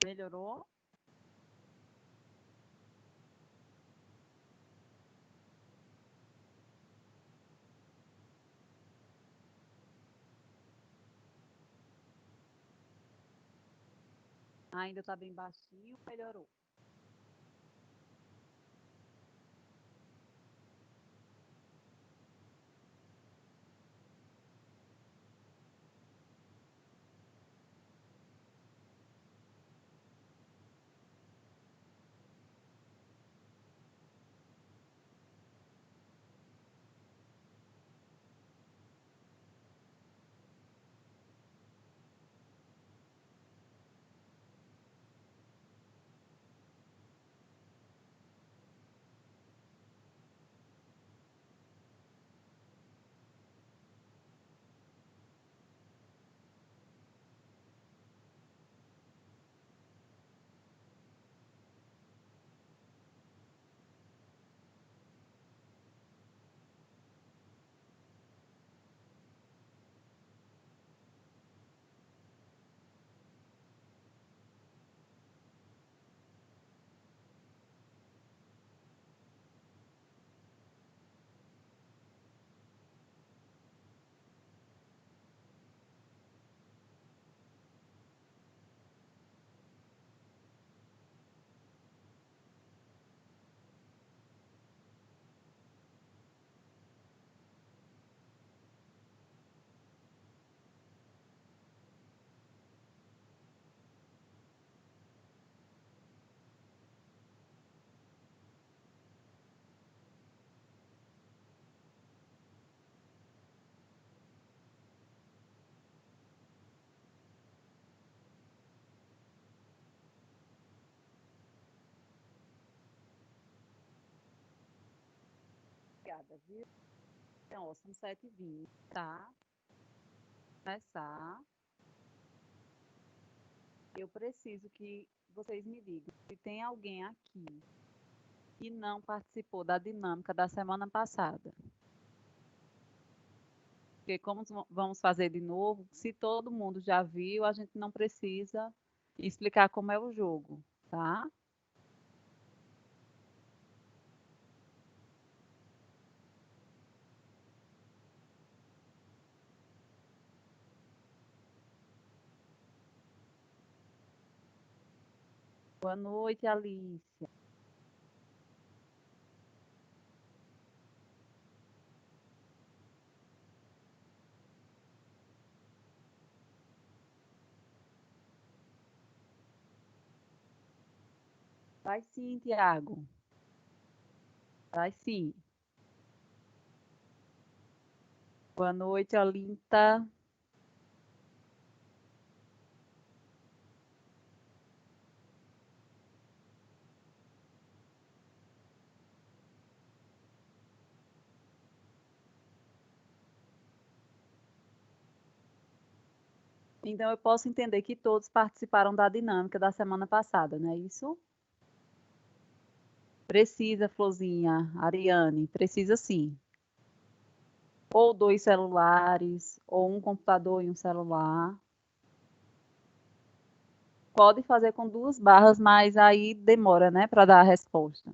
Melhorou? Ainda está bem baixinho, melhorou. Obrigada, viu? Então, ó, são 7h20, tá? Começar. Eu preciso que vocês me digam se tem alguém aqui que não participou da dinâmica da semana passada. Porque como vamos fazer de novo, se todo mundo já viu, a gente não precisa explicar como é o jogo, tá? Boa noite, Alice. Vai sim, Tiago. Vai sim. Boa noite, Olinta. Então, eu posso entender que todos participaram da dinâmica da semana passada, não é isso? Precisa, Florzinha, Ariane, precisa sim. Ou 2 celulares, ou um computador e um celular. Pode fazer com 2 barras, mas aí demora, né, para dar a resposta.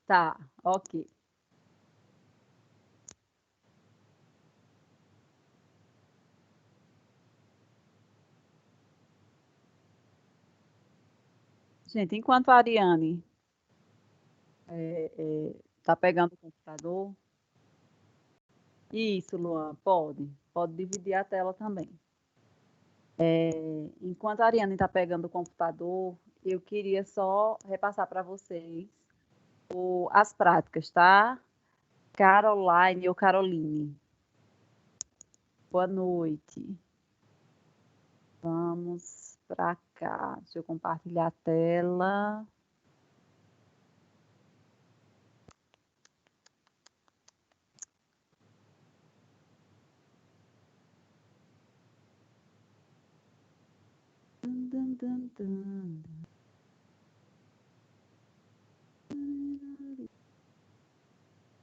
Tá, ok. Gente, enquanto a Ariane está pegando o computador, isso, Luan, pode. Pode dividir a tela também. Enquanto a Ariane está pegando o computador, eu queria só repassar para vocês as práticas, tá? Caroline ou Caroline, boa noite. Vamos para cá. Deixa eu compartilhar a tela. Dun, dun, dun.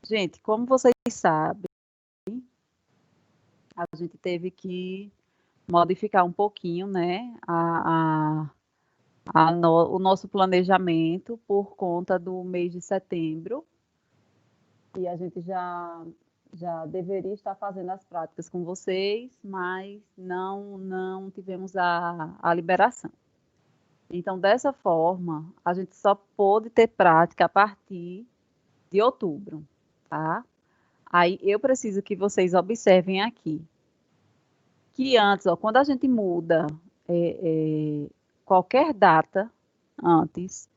Gente, como vocês sabem, a gente teve que modificar um pouquinho, né, o nosso planejamento por conta do mês de setembro. E a gente já deveria estar fazendo as práticas com vocês, mas não tivemos a liberação. Então, dessa forma, a gente só pôde ter prática a partir de outubro, tá? Aí eu preciso que vocês observem aqui, que antes, ó, quando a gente muda qualquer data antes,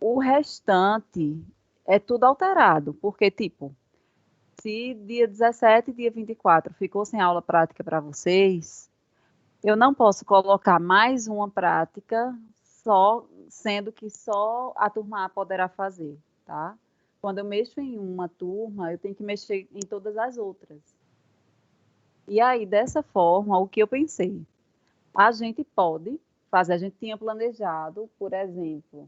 o restante é tudo alterado, porque, tipo, se dia 17 e dia 24 ficou sem aula prática para vocês, eu não posso colocar mais uma prática, sendo que só a turma A poderá fazer, tá? Quando eu mexo em uma turma, eu tenho que mexer em todas as outras. E aí, dessa forma, o que eu pensei? A gente pode fazer, a gente tinha planejado, por exemplo,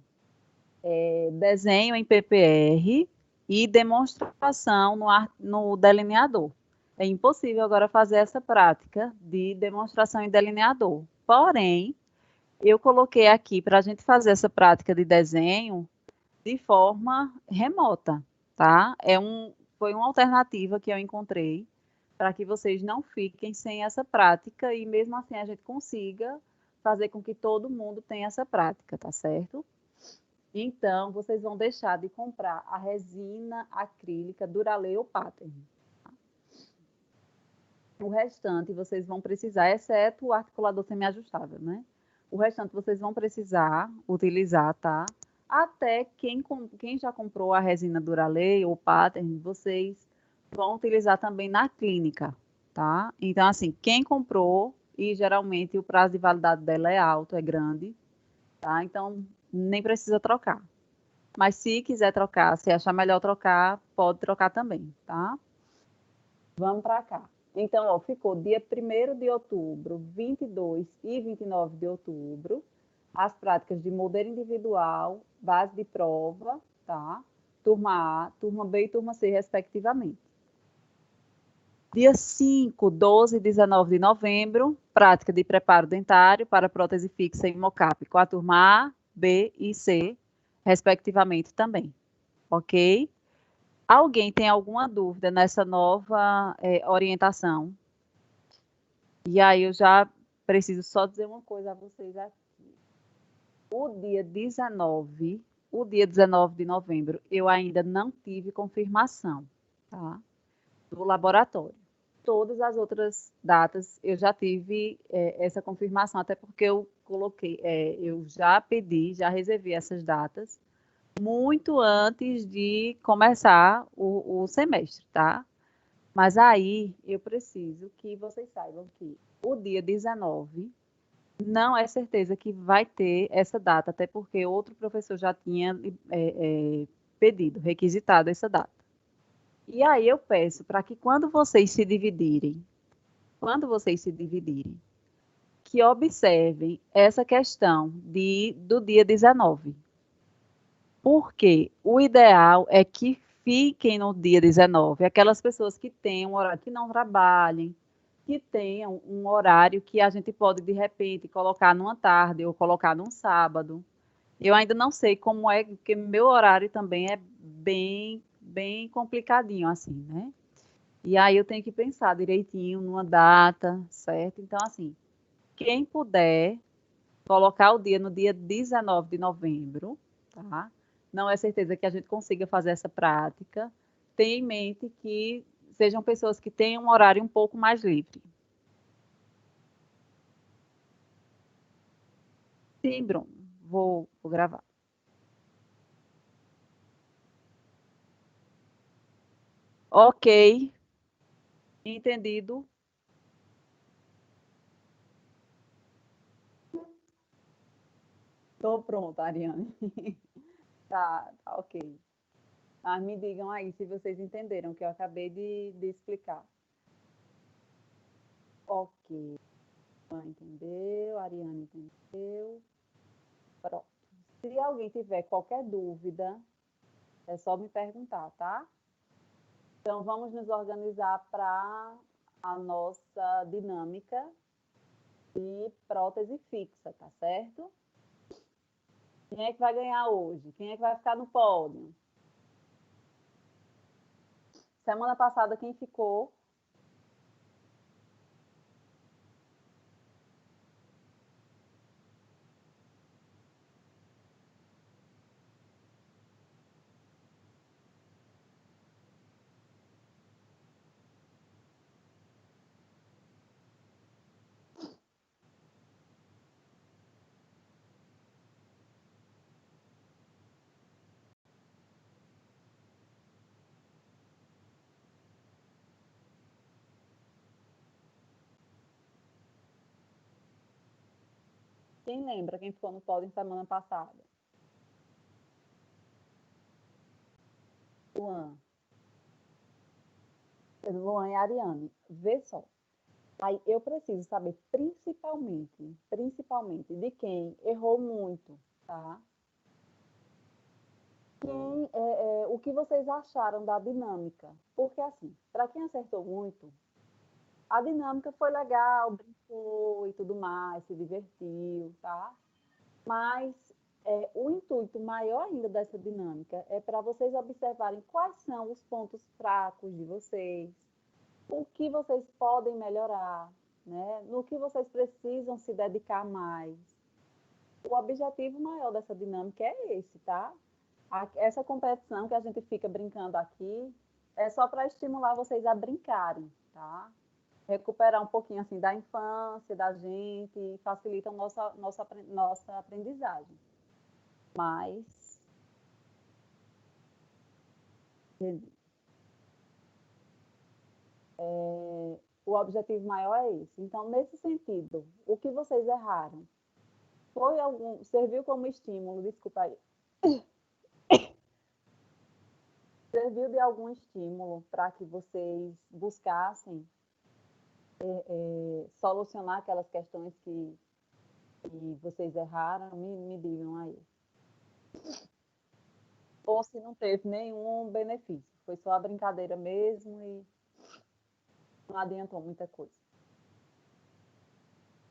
desenho em PPR e demonstração no delineador. É impossível agora fazer essa prática de demonstração em delineador. Porém, eu coloquei aqui para a gente fazer essa prática de desenho de forma remota, tá? Foi uma alternativa que eu encontrei para que vocês não fiquem sem essa prática e mesmo assim a gente consiga fazer com que todo mundo tenha essa prática, tá certo? Então, vocês vão deixar de comprar a resina acrílica Duralay ou Pattern. O restante vocês vão precisar, exceto o articulador semiajustável, né? O restante vocês vão precisar utilizar, tá? Até quem já comprou a resina Duralay ou Pattern, vocês vão utilizar também na clínica, tá? Então, assim, quem comprou, e geralmente o prazo de validade dela é alto, é grande, tá? Então, nem precisa trocar. Mas se quiser trocar, se achar melhor trocar, pode trocar também, tá? Vamos para cá. Então, ó, ficou dia 1º de outubro, 22 e 29 de outubro, as práticas de modelo individual, base de prova, tá? Turma A, turma B e turma C, respectivamente. Dia 5, 12 e 19 de novembro, prática de preparo dentário para prótese fixa em mocap com a turma A, B e C, respectivamente também. Ok? Alguém tem alguma dúvida nessa nova orientação? E aí eu já preciso só dizer uma coisa a vocês aqui. O dia 19 de novembro, eu ainda não tive confirmação, tá? Do laboratório. Todas as outras datas eu já tive essa confirmação, até porque eu coloquei, eu já pedi, já reservei essas datas muito antes de começar o semestre, tá? Mas aí eu preciso que vocês saibam que o dia 19 não é certeza que vai ter essa data, até porque outro professor já tinha pedido, requisitado essa data. E aí eu peço para que quando vocês se dividirem, que observem essa questão do dia 19. Porque o ideal é que fiquem no dia 19, aquelas pessoas que têm um horário, que não trabalhem, que tenham um horário que a gente pode, de repente, colocar numa tarde ou colocar num sábado. Eu ainda não sei como é, porque meu horário também é bem complicadinho, assim, né? E aí eu tenho que pensar direitinho numa data, certo? Então, assim, quem puder colocar o dia no dia 19 de novembro, tá? Não é certeza que a gente consiga fazer essa prática. Tenha em mente que sejam pessoas que tenham um horário um pouco mais livre. Sim, Bruno, vou gravar. Ok, entendido. Estou pronta, Ariane. Tá ok. Mas me digam aí se vocês entenderam, que eu acabei de explicar. Ok. Entendeu? Ariane entendeu? Pronto. Se alguém tiver qualquer dúvida, é só me perguntar, tá? Então, vamos nos organizar para a nossa dinâmica de prótese fixa, tá certo? Quem é que vai ganhar hoje? Quem é que vai ficar no pódio? Semana passada, quem ficou? Quem lembra quem ficou no pódio semana passada? Luan. Luan e Ariane. Vê só. Aí eu preciso saber principalmente de quem errou muito, tá? O que vocês acharam da dinâmica? Porque assim, para quem acertou muito, a dinâmica foi legal, brincou e tudo mais, se divertiu, tá? Mas o intuito maior ainda dessa dinâmica é para vocês observarem quais são os pontos fracos de vocês, o que vocês podem melhorar, né? No que vocês precisam se dedicar mais. O objetivo maior dessa dinâmica é esse, tá? Essa competição que a gente fica brincando aqui é só para estimular vocês a brincarem, tá? Recuperar um pouquinho assim da infância da gente e facilita a nossa aprendizagem. Mas o objetivo maior é esse. Então, nesse sentido, o que vocês erraram serviu como estímulo, desculpa aí, serviu de algum estímulo para que vocês buscassem solucionar aquelas questões que vocês erraram? Me digam aí. Ou se não teve nenhum benefício, foi só a brincadeira mesmo e não adiantou muita coisa.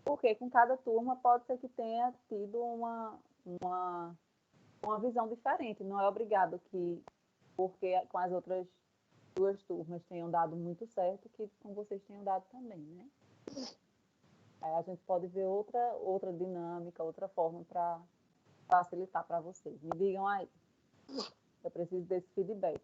Porque com cada turma pode ser que tenha tido uma, uma visão diferente. Não é obrigado que, porque com as outras duas turmas tenham dado muito certo, que com vocês tenham dado também, né? Aí a gente pode ver outra dinâmica, outra forma para facilitar para vocês. Me digam aí. Eu preciso desse feedback.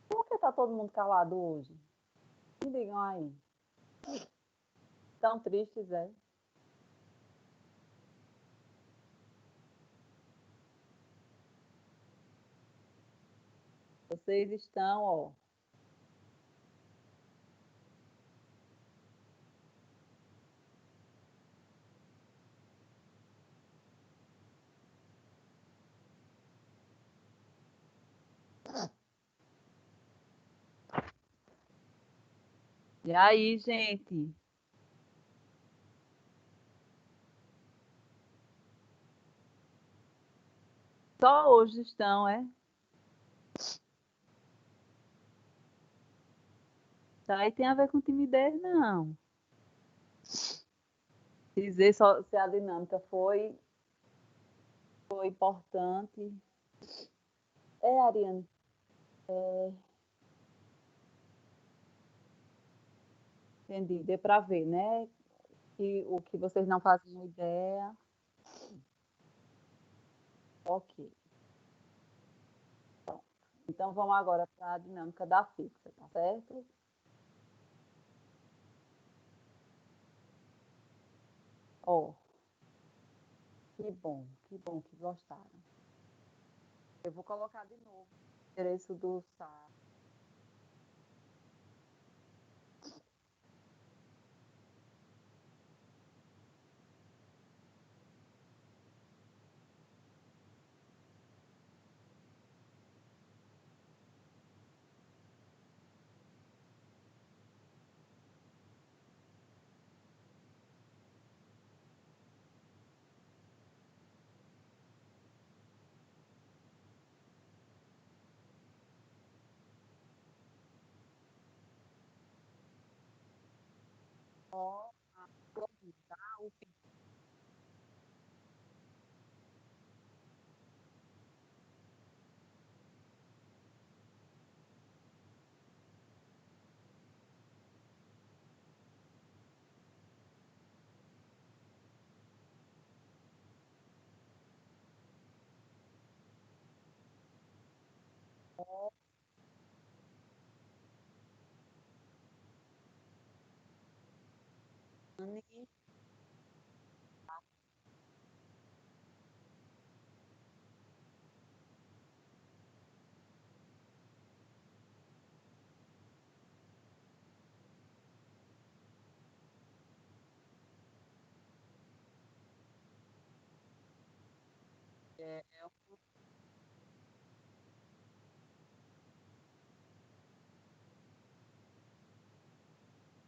Por que está todo mundo calado hoje? Me digam aí. Tão tristes, é? Vocês estão, ó. E aí, gente? Só hoje estão, é? Isso aí tem a ver com timidez, não. Dizer só se a dinâmica foi importante. É, Ariane, é, entendi. Deu para ver, né? Que o que vocês não faziam ideia. Ok. Então vamos agora para a dinâmica da fixa, tá certo? Ó, que bom que gostaram. Eu vou colocar de novo o endereço do site. Ó, tá? O Pione, é,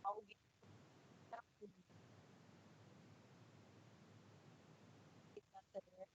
alguém está indicando esse aqui, ó,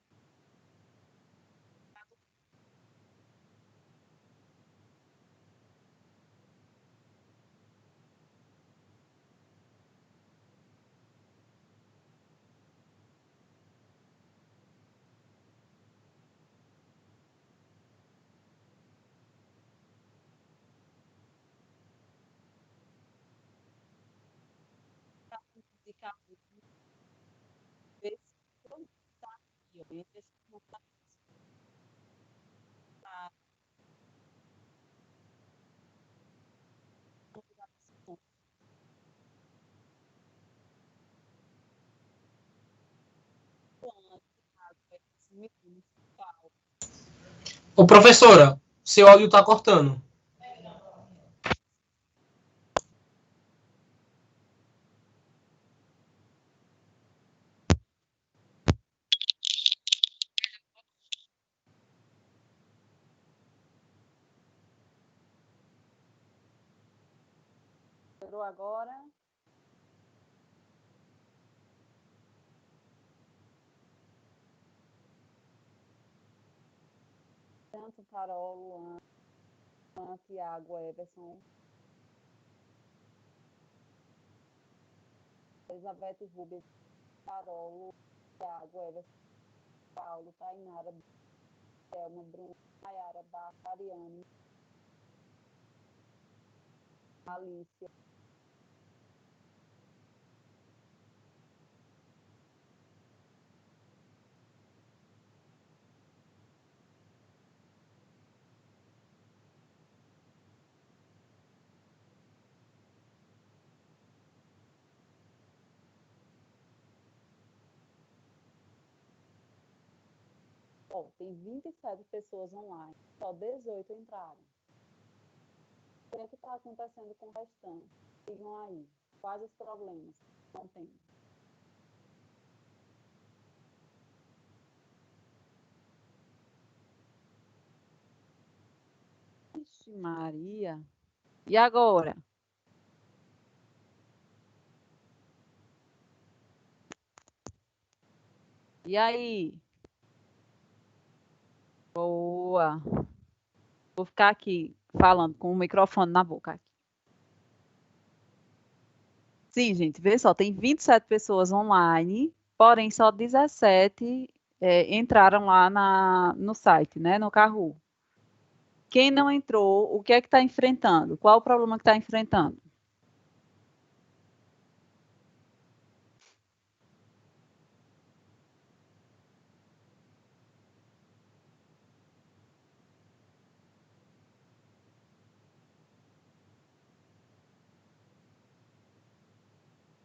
esse não está municipal. Ô, professora, seu áudio tá cortando. Entrou agora, tanto Carol, Luan, Tiago, Everson, Elizabeth Rubens, Carol, Tiago, Everson, Paulo, Tainara, Thelma, Bruno, Nayara, Ariane, Alicia. Ó, tem 27 pessoas online, só 18 entraram. O que é que está acontecendo com o restante? Digam aí, quais os problemas que estão tendo? Ixi, Maria. E agora? E aí? Boa. Vou ficar aqui falando com o microfone na boca. Sim, gente, vê só, tem 27 pessoas online, porém só 17 entraram lá no site, né, no Kahoot. Quem não entrou, o que é que está enfrentando? Qual o problema que está enfrentando?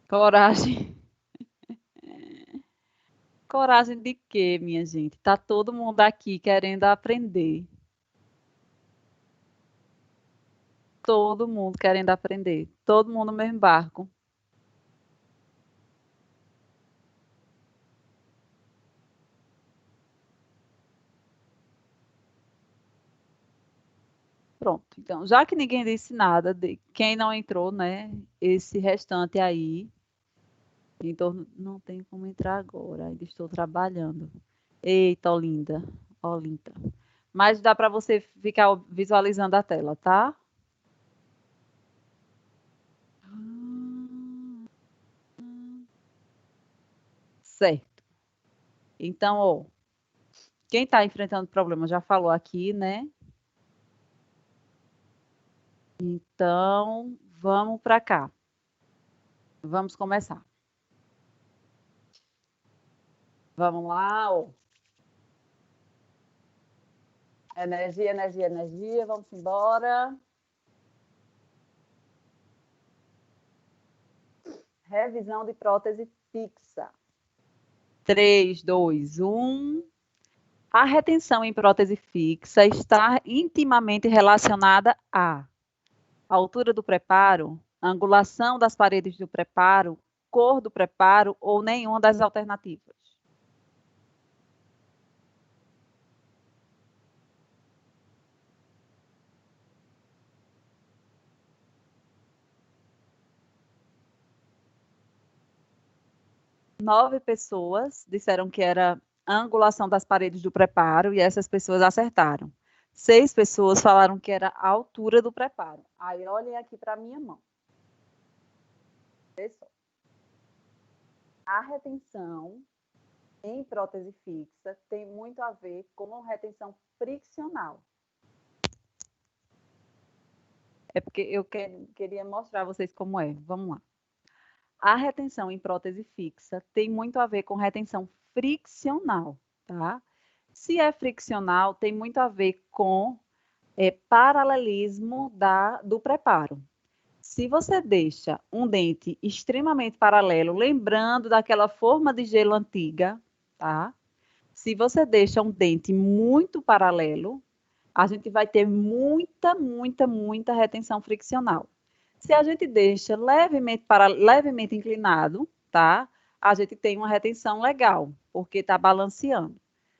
Coragem. Coragem de quê, minha gente? Tá todo mundo aqui querendo aprender. Todo mundo querendo aprender. Todo mundo no mesmo barco. Pronto. Então, já que ninguém disse nada, de quem não entrou, né? Esse restante aí, então não tem como entrar agora. Ainda estou trabalhando. Eita, Olinda. Olinda. Mas dá para você ficar visualizando a tela, tá? Certo. Então, ó, quem está enfrentando problema já falou aqui, né? Então, vamos para cá. Vamos começar. Vamos lá, ó. Energia, energia, energia. Vamos embora. Revisão de prótese fixa. 3, 2, 1. A retenção em prótese fixa está intimamente relacionada à altura do preparo, angulação das paredes do preparo, cor do preparo ou nenhuma das alternativas. Nove pessoas disseram que era a angulação das paredes do preparo e essas pessoas acertaram. 6 pessoas falaram que era a altura do preparo. Aí olhem aqui para a minha mão. Pessoal, a retenção em prótese fixa tem muito a ver com retenção friccional. É porque eu queria mostrar a vocês como é. Vamos lá. A retenção em prótese fixa tem muito a ver com retenção friccional, tá? Se é friccional, tem muito a ver com paralelismo do preparo. Se você deixa um dente extremamente paralelo, lembrando daquela forma de gelo antiga, tá? Se você deixa um dente muito paralelo, a gente vai ter muita retenção friccional. Se a gente deixa levemente inclinado, tá? A gente tem uma retenção legal, porque está balanceando.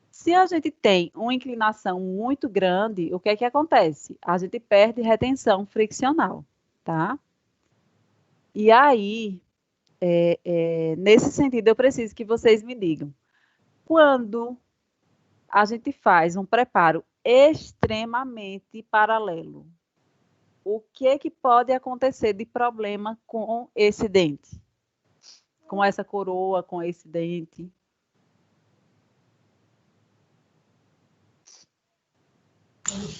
Se a gente tem uma inclinação muito grande, o que é que acontece? A gente perde retenção friccional, tá? E aí, nesse sentido, eu preciso que vocês me digam. Quando a gente faz um preparo extremamente paralelo, o que pode acontecer de problema com esse dente? Com essa coroa, com esse dente?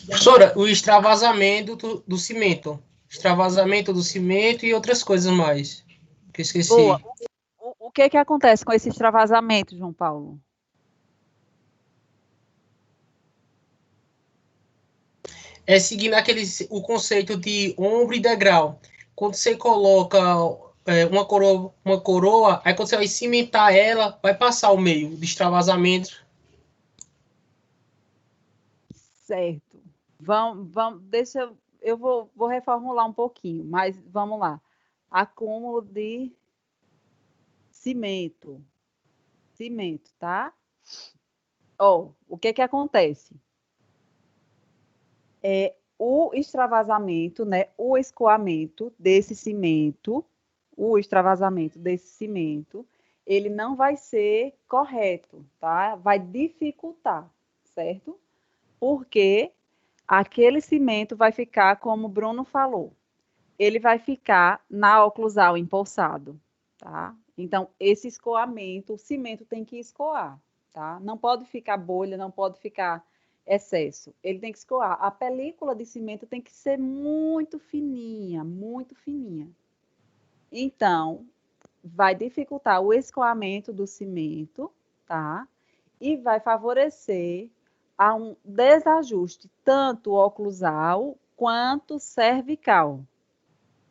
Professora, o extravasamento do cimento. Extravasamento do cimento e outras coisas mais. Que eu esqueci. Boa. O que acontece com esse extravasamento, João Paulo? É seguindo o conceito de ombro e degrau. Quando você coloca uma coroa, aí quando você vai cimentar ela, vai passar o meio de extravasamento. Certo. Deixa eu vou reformular um pouquinho, mas vamos lá. Acúmulo de cimento, tá? O que acontece? O extravasamento, né? O escoamento desse cimento, ele não vai ser correto, tá? Vai dificultar, certo? Porque aquele cimento vai ficar, como o Bruno falou, ele vai ficar na oclusal empossado, tá? Então, esse escoamento, o cimento tem que escoar, tá? Não pode ficar bolha, não pode ficar excesso. Ele tem que escoar. A película de cimento tem que ser muito fininha, muito fininha. Então, vai dificultar o escoamento do cimento, tá? E vai favorecer a um desajuste tanto oclusal quanto cervical,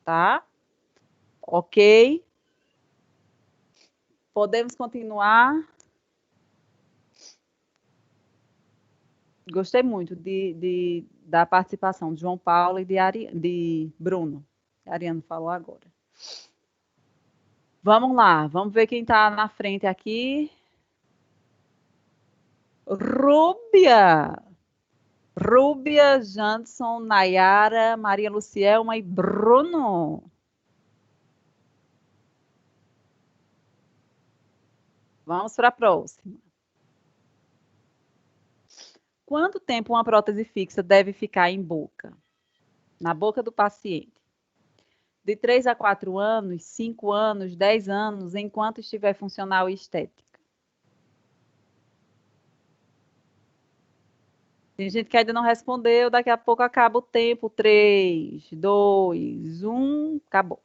tá? Ok? Podemos continuar? Gostei muito da participação de João Paulo e de Bruno. A Ariane falou agora. Vamos lá, vamos ver quem está na frente aqui. Rúbia, Janson, Nayara, Maria Lucielma e Bruno. Vamos para a próxima. Quanto tempo uma prótese fixa deve ficar em boca? Na boca do paciente? De 3 a 4 anos, 5 anos, 10 anos, enquanto estiver funcional e estética. Tem gente que ainda não respondeu, daqui a pouco acaba o tempo. 3, 2, 1, acabou.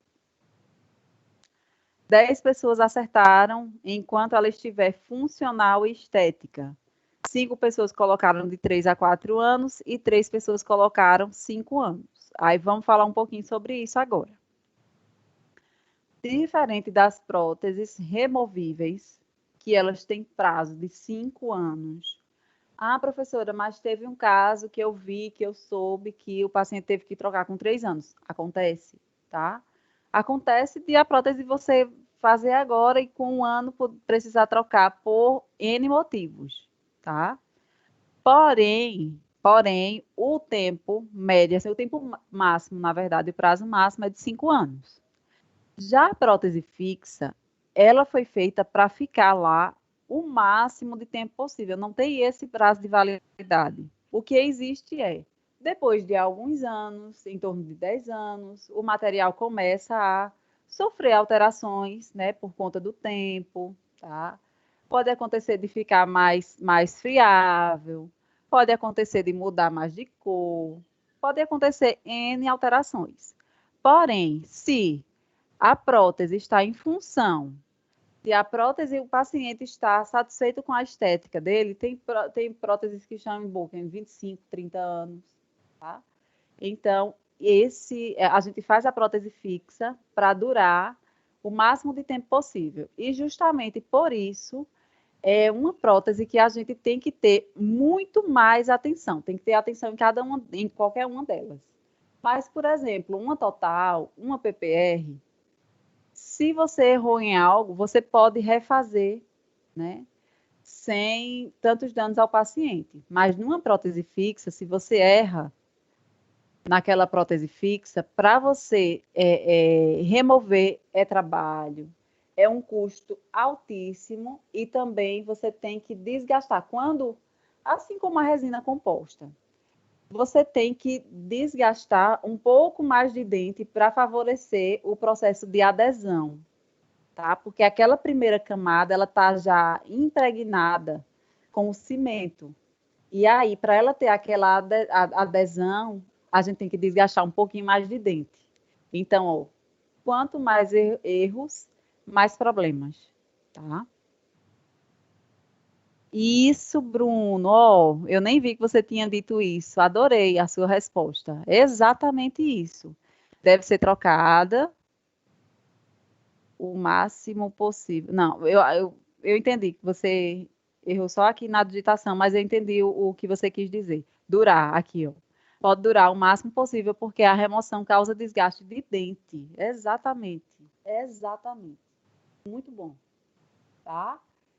10 pessoas acertaram enquanto ela estiver funcional e estética. 5 pessoas colocaram de 3 a 4 anos e 3 pessoas colocaram 5 anos. Aí vamos falar um pouquinho sobre isso agora. Diferente das próteses removíveis, que elas têm prazo de 5 anos. Ah, professora, mas teve um caso que eu vi, que eu soube que o paciente teve que trocar com 3 anos. Acontece, tá? Acontece de a prótese você fazer agora e com um ano precisar trocar por N motivos, tá? Porém, o tempo médio, assim, o tempo máximo, na verdade, o prazo máximo é de 5 anos. Já a prótese fixa, ela foi feita para ficar lá o máximo de tempo possível, não tem esse prazo de validade. O que existe é, depois de alguns anos, em torno de 10 anos, o material começa a sofrer alterações, né, por conta do tempo, tá? Pode acontecer de ficar mais friável, pode acontecer de mudar mais de cor, pode acontecer N alterações. Porém, se a prótese está em função, se a prótese, o paciente está satisfeito com a estética dele, tem próteses que estão em boca em 25, 30 anos, tá? Então, a gente faz a prótese fixa para durar o máximo de tempo possível. E justamente por isso, é uma prótese que a gente tem que ter muito mais atenção. Tem que ter atenção em qualquer uma delas. Mas, por exemplo, uma total, uma PPR, se você errou em algo, você pode refazer, né? Sem tantos danos ao paciente. Mas numa prótese fixa, se você erra naquela prótese fixa, para você remover é trabalho, é um custo altíssimo e também você tem que desgastar. Assim como a resina composta, você tem que desgastar um pouco mais de dente para favorecer o processo de adesão, tá? Porque aquela primeira camada, ela tá já impregnada com o cimento. E aí, para ela ter aquela adesão, a gente tem que desgastar um pouquinho mais de dente. Então, ó, quanto mais erros, mais problemas, tá? Isso, Bruno, ó, eu nem vi que você tinha dito isso. Adorei a sua resposta. Exatamente isso. Deve ser trocada o máximo possível. Não, eu entendi que você errou só aqui na digitação, mas eu entendi o que você quis dizer. Durar, aqui, ó. Pode durar o máximo possível, porque a remoção causa desgaste de dente. Exatamente. Exatamente. Muito bom, tá?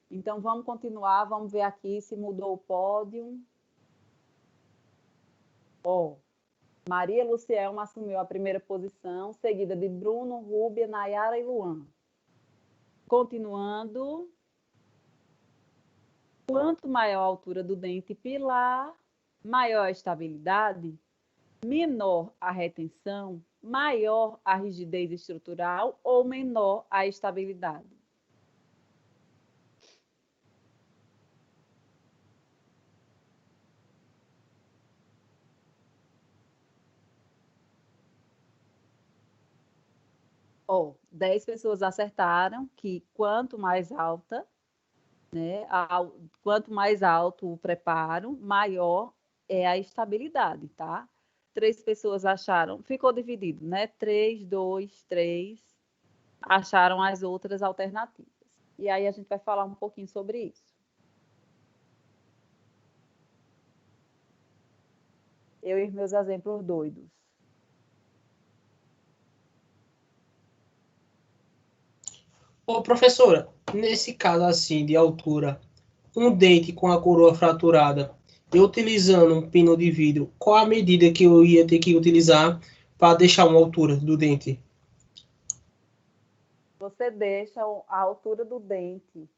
Então, vamos continuar, vamos ver aqui se mudou o pódio. Ó, Maria Lucielma assumiu a primeira posição, seguida de Bruno, Rúbia, Nayara e Luan. Continuando, quanto maior a altura do dente pilar, maior a estabilidade, menor a retenção, maior a rigidez estrutural ou menor a estabilidade. Oh, 10 pessoas acertaram que quanto mais alta, né, quanto mais alto o preparo, maior é a estabilidade, tá? 3 pessoas acharam, ficou dividido, né? 3, 2, 3, acharam as outras alternativas. E aí a gente vai falar um pouquinho sobre isso. Eu e meus exemplos doidos. Ô, professora, nesse caso assim de altura, um dente com a coroa fraturada, eu utilizando um pino de vidro, qual a medida que eu ia ter que utilizar para deixar uma altura do dente? Você deixa a altura do dente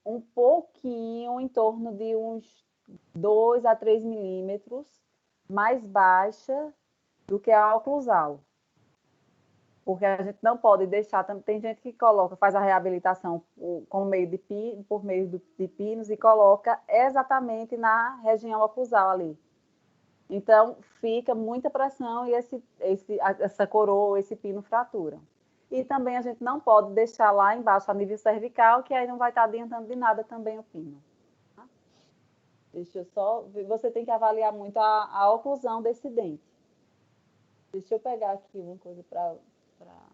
um pouquinho, em torno de uns 2 a 3 milímetros mais baixa do que a oclusal. Porque a gente não pode deixar, tem gente que coloca, faz a reabilitação por meio de pinos e coloca exatamente na região oclusal ali. Então, fica muita pressão e essa coroa, esse pino fratura. E também a gente não pode deixar lá embaixo a nível cervical, que aí não vai estar adiantando de nada também o pino. Tá? Deixa eu só... Você tem que avaliar muito a oclusão desse dente. Deixa eu pegar aqui uma coisa para... Tá.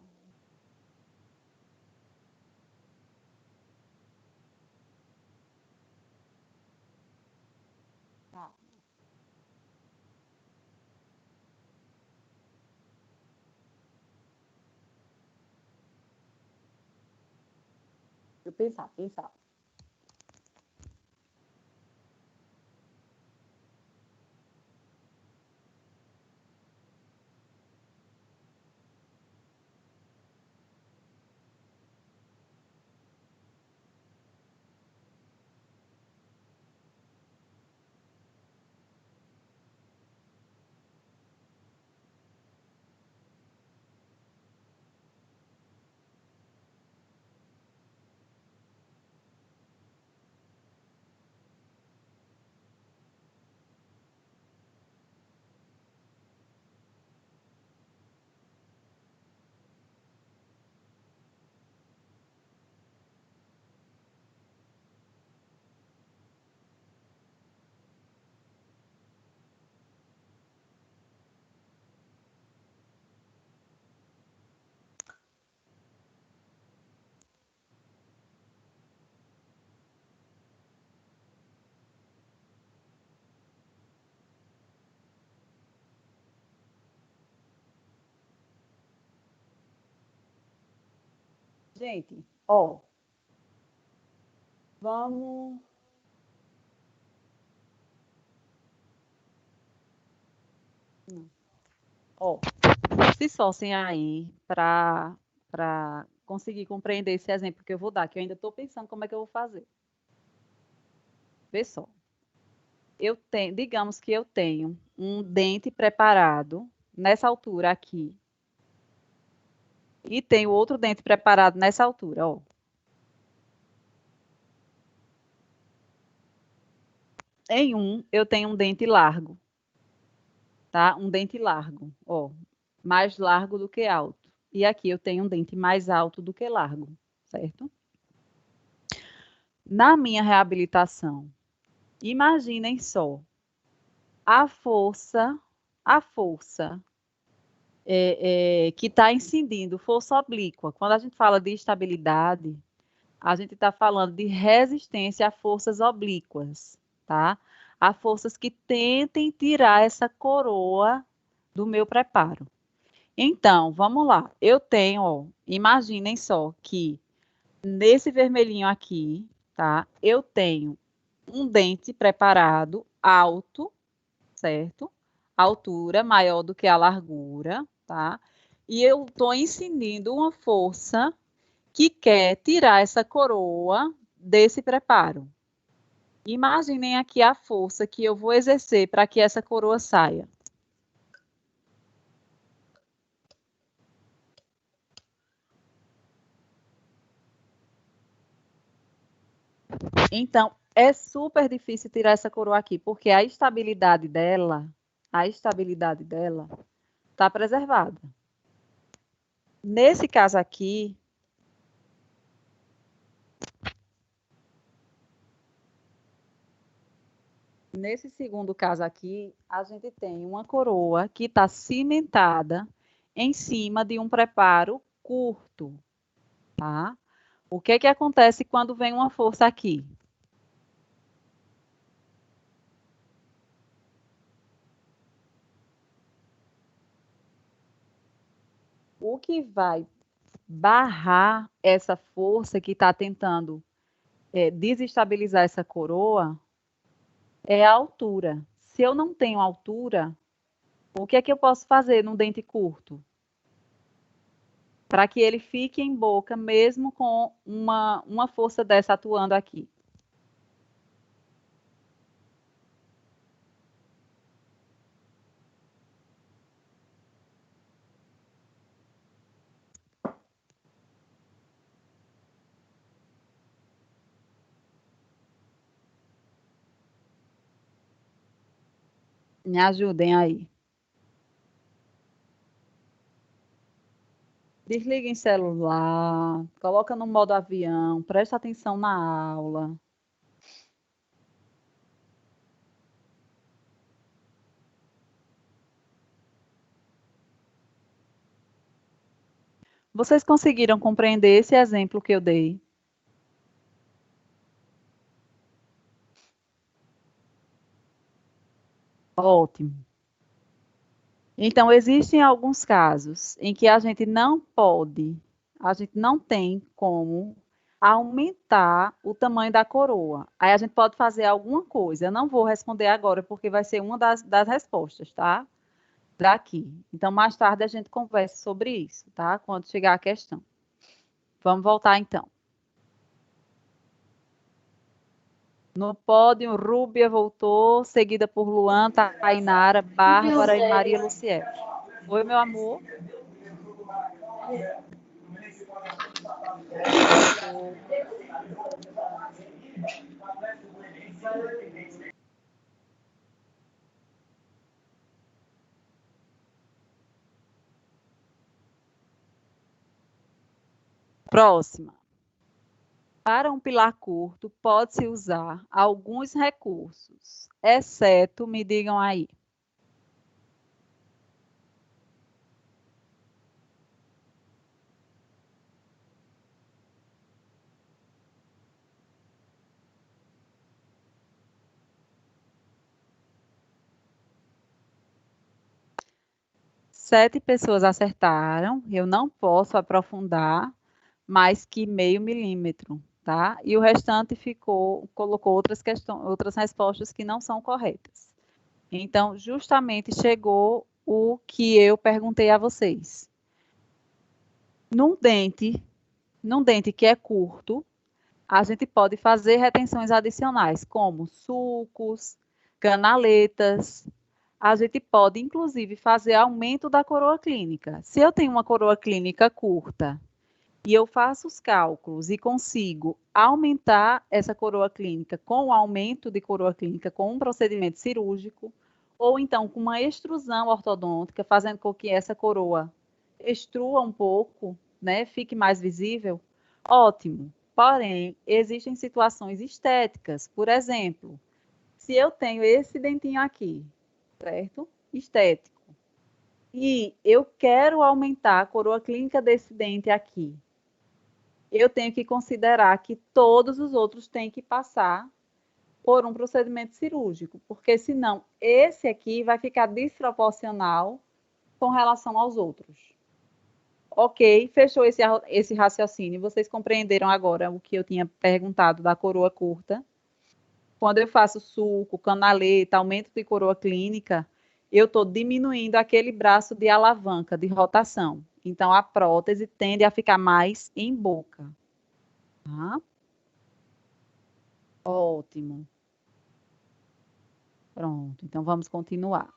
Deixa eu pensar. Gente, ó, vamos... Ó, se esforcem aí para conseguir compreender esse exemplo que eu vou dar, que eu ainda estou pensando como é que eu vou fazer. Vê só. Digamos que eu tenho um dente preparado nessa altura aqui. E tenho outro dente preparado nessa altura, ó. Em um, eu tenho um dente largo, tá? Um dente largo, ó. Mais largo do que alto. E aqui eu tenho um dente mais alto do que largo, certo? Na minha reabilitação, imaginem só a força que está incidindo, força oblíqua. Quando a gente fala de estabilidade, a gente está falando de resistência a forças oblíquas, tá? A forças que tentem tirar essa coroa do meu preparo. Então, vamos lá. Eu tenho, ó, imaginem só que nesse vermelhinho aqui, tá? Eu tenho um dente preparado alto, certo? A altura maior do que a largura, tá? E eu estou incidindo uma força que quer tirar essa coroa desse preparo. Imaginem aqui a força que eu vou exercer para que essa coroa saia. Então, é super difícil tirar essa coroa aqui, porque a estabilidade dela está preservada. Nesse caso aqui, nesse segundo caso aqui, a gente tem uma coroa que está cimentada em cima de um preparo curto, tá? O que acontece quando vem uma força aqui? O que vai barrar essa força que está tentando desestabilizar essa coroa é a altura. Se eu não tenho altura, o que é que eu posso fazer num dente curto? Para que ele fique em boca, mesmo com uma força dessa atuando aqui. Me ajudem aí. Desliguem celular, coloca no modo avião, presta atenção na aula. Vocês conseguiram compreender esse exemplo que eu dei? Ótimo. Então, existem alguns casos em que a gente não tem como aumentar o tamanho da coroa. Aí a gente pode fazer alguma coisa. Eu não vou responder agora, porque vai ser uma das respostas, tá? Daqui. Então, mais tarde a gente conversa sobre isso, tá? Quando chegar a questão. Vamos voltar então. No pódio, Rúbia voltou, seguida por Luan, Tainara, Bárbara e Maria Luciel. Oi, meu amor. Próxima. Para um pilar curto, pode-se usar alguns recursos, exceto, me digam aí. Sete pessoas acertaram, eu não posso aprofundar mais que meio milímetro, tá? E o restante colocou outras respostas que não são corretas. Então, justamente chegou o que eu perguntei a vocês. Num dente que é curto, a gente pode fazer retenções adicionais, como sulcos, canaletas. A gente pode, inclusive, fazer aumento da coroa clínica. Se eu tenho uma coroa clínica curta e eu faço os cálculos e consigo aumentar essa coroa clínica com o aumento de coroa clínica com um procedimento cirúrgico, ou então com uma extrusão ortodôntica, fazendo com que essa coroa extrua um pouco, né, fique mais visível, ótimo. Porém, existem situações estéticas. Por exemplo, se eu tenho esse dentinho aqui, certo? Estético. E eu quero aumentar a coroa clínica desse dente aqui. Eu tenho que considerar que todos os outros têm que passar por um procedimento cirúrgico, porque senão esse aqui vai ficar desproporcional com relação aos outros. Ok, fechou esse raciocínio. Vocês compreenderam agora o que eu tinha perguntado da coroa curta? Quando eu faço sulco, canaleta, aumento de coroa clínica, eu estou diminuindo aquele braço de alavanca, de rotação. Então, a prótese tende a ficar mais em boca. Tá? Ótimo. Pronto, então vamos continuar.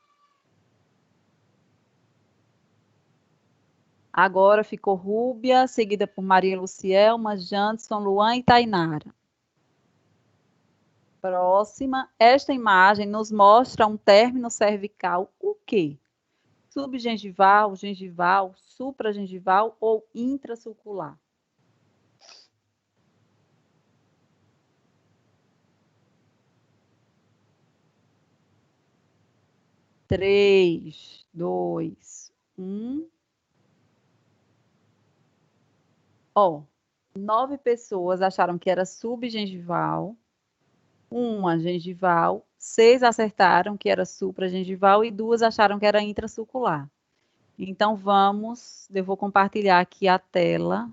Agora ficou Rúbia, seguida por Maria Lucielma, Janderson, Luan e Tainara. Próxima, esta imagem nos mostra um término cervical, o quê? Subgengival, gengival, supragengival ou intrasulcular? Três, dois, um. Ó, 9 pessoas acharam que era subgengival, uma gengival, 6 acertaram que era supragengival e 2 acharam que era intrasulcular. Então, eu vou compartilhar aqui a tela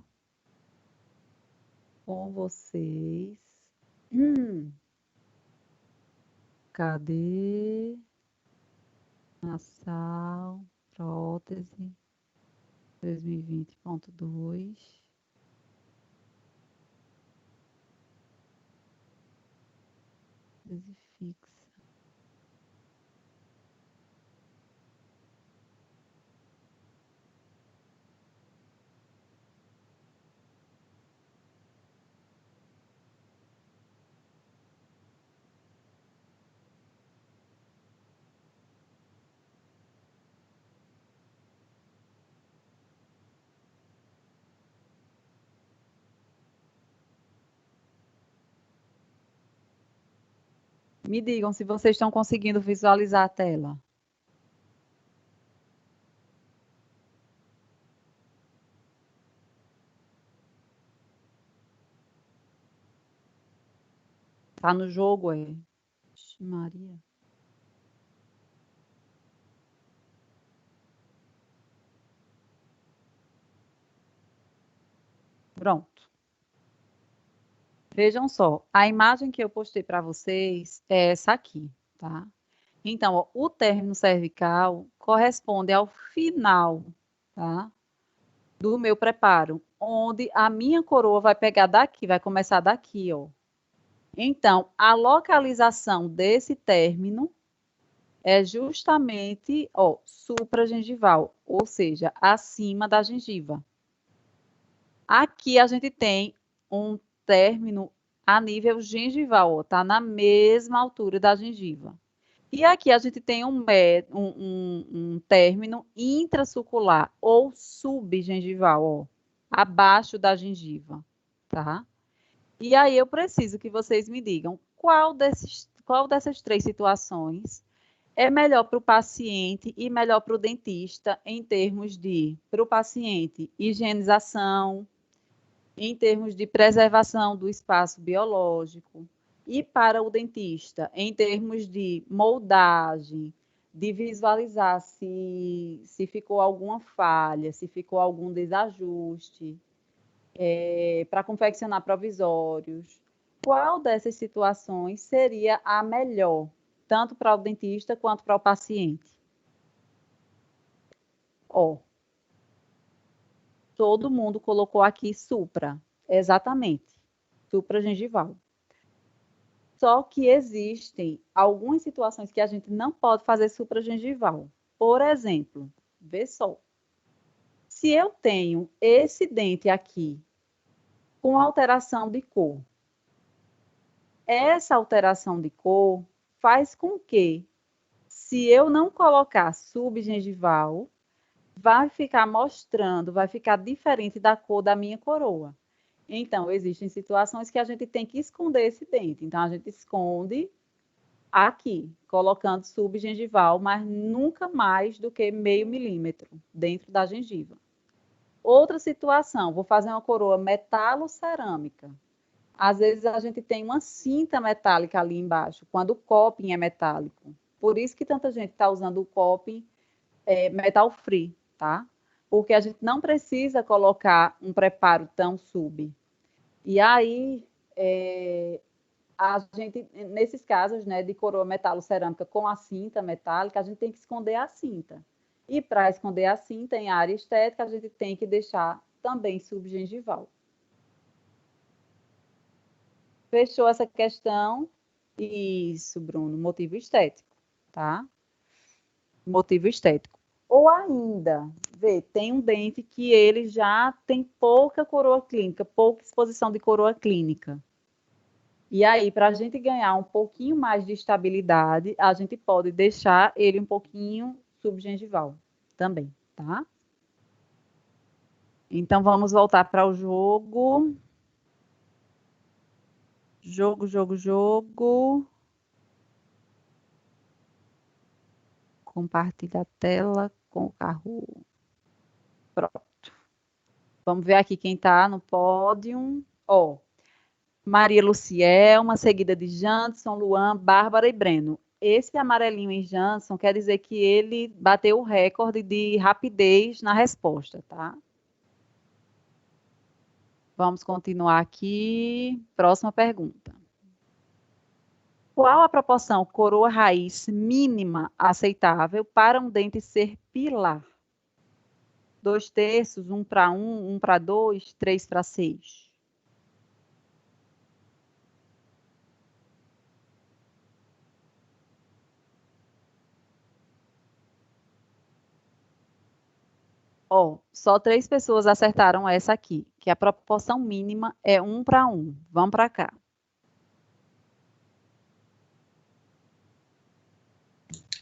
com vocês. Cadê? Nasal, prótese, 2020.2. Prótese fixa. Me digam se vocês estão conseguindo visualizar a tela. Tá no jogo, é? Ixi, Maria. Pronto. Vejam só, a imagem que eu postei para vocês é essa aqui, tá? Então, ó, o término cervical corresponde ao final, tá? Do meu preparo, onde a minha coroa vai pegar daqui, vai começar daqui, ó. Então, a localização desse término é justamente, ó, supragengival, ou seja, acima da gengiva. Aqui a gente tem um término a nível gengival, ó, tá na mesma altura da gengiva. E aqui a gente tem um término intrasucular ou subgengival, ó, abaixo da gengiva, tá? E aí eu preciso que vocês me digam qual dessas três situações é melhor para o paciente e melhor para o dentista em termos de, para o paciente, higienização, em termos de preservação do espaço biológico, e para o dentista, em termos de moldagem, de visualizar se ficou alguma falha, se ficou algum desajuste, para confeccionar provisórios. Qual dessas situações seria a melhor, tanto para o dentista quanto para o paciente? Ó, todo mundo colocou aqui supra, exatamente, supragengival. Só que existem algumas situações que a gente não pode fazer supragengival. Por exemplo, vê só. Se eu tenho esse dente aqui com alteração de cor, essa alteração de cor faz com que, se eu não colocar subgengival, vai ficar mostrando, vai ficar diferente da cor da minha coroa. Então, existem situações que a gente tem que esconder esse dente. Então, a gente esconde aqui, colocando subgengival, mas nunca mais do que meio milímetro dentro da gengiva. Outra situação, vou fazer uma coroa metalocerâmica. Às vezes a gente tem uma cinta metálica ali embaixo, quando o coping é metálico. Por isso que tanta gente está usando o coping metal free, tá? Porque a gente não precisa colocar um preparo tão sub. E aí, a gente, nesses casos, né, de coroa metalocerâmica com a cinta metálica, a gente tem que esconder a cinta. E para esconder a cinta em área estética, a gente tem que deixar também subgengival. Fechou essa questão? Isso, Bruno, motivo estético, tá? Motivo estético. Ou ainda, vê, tem um dente que ele já tem pouca coroa clínica, pouca exposição de coroa clínica. E aí, para a gente ganhar um pouquinho mais de estabilidade, a gente pode deixar ele um pouquinho subgengival também, tá? Então, vamos voltar para o jogo. Jogo. Compartilha a tela com o carro. Pronto. Vamos ver aqui quem está no pódio. Ó, Maria Lucielma, seguida de Janderson, Luan, Bárbara e Breno. Esse amarelinho em Janderson quer dizer que ele bateu o recorde de rapidez na resposta, tá? Vamos continuar aqui. Próxima pergunta. Qual a proporção coroa-raiz mínima aceitável para um dente ser pilar? 2/3, 1/1, 1/2, 3/6. Ó, só 3 pessoas acertaram essa aqui, que a proporção mínima é 1/1. Vamos para cá.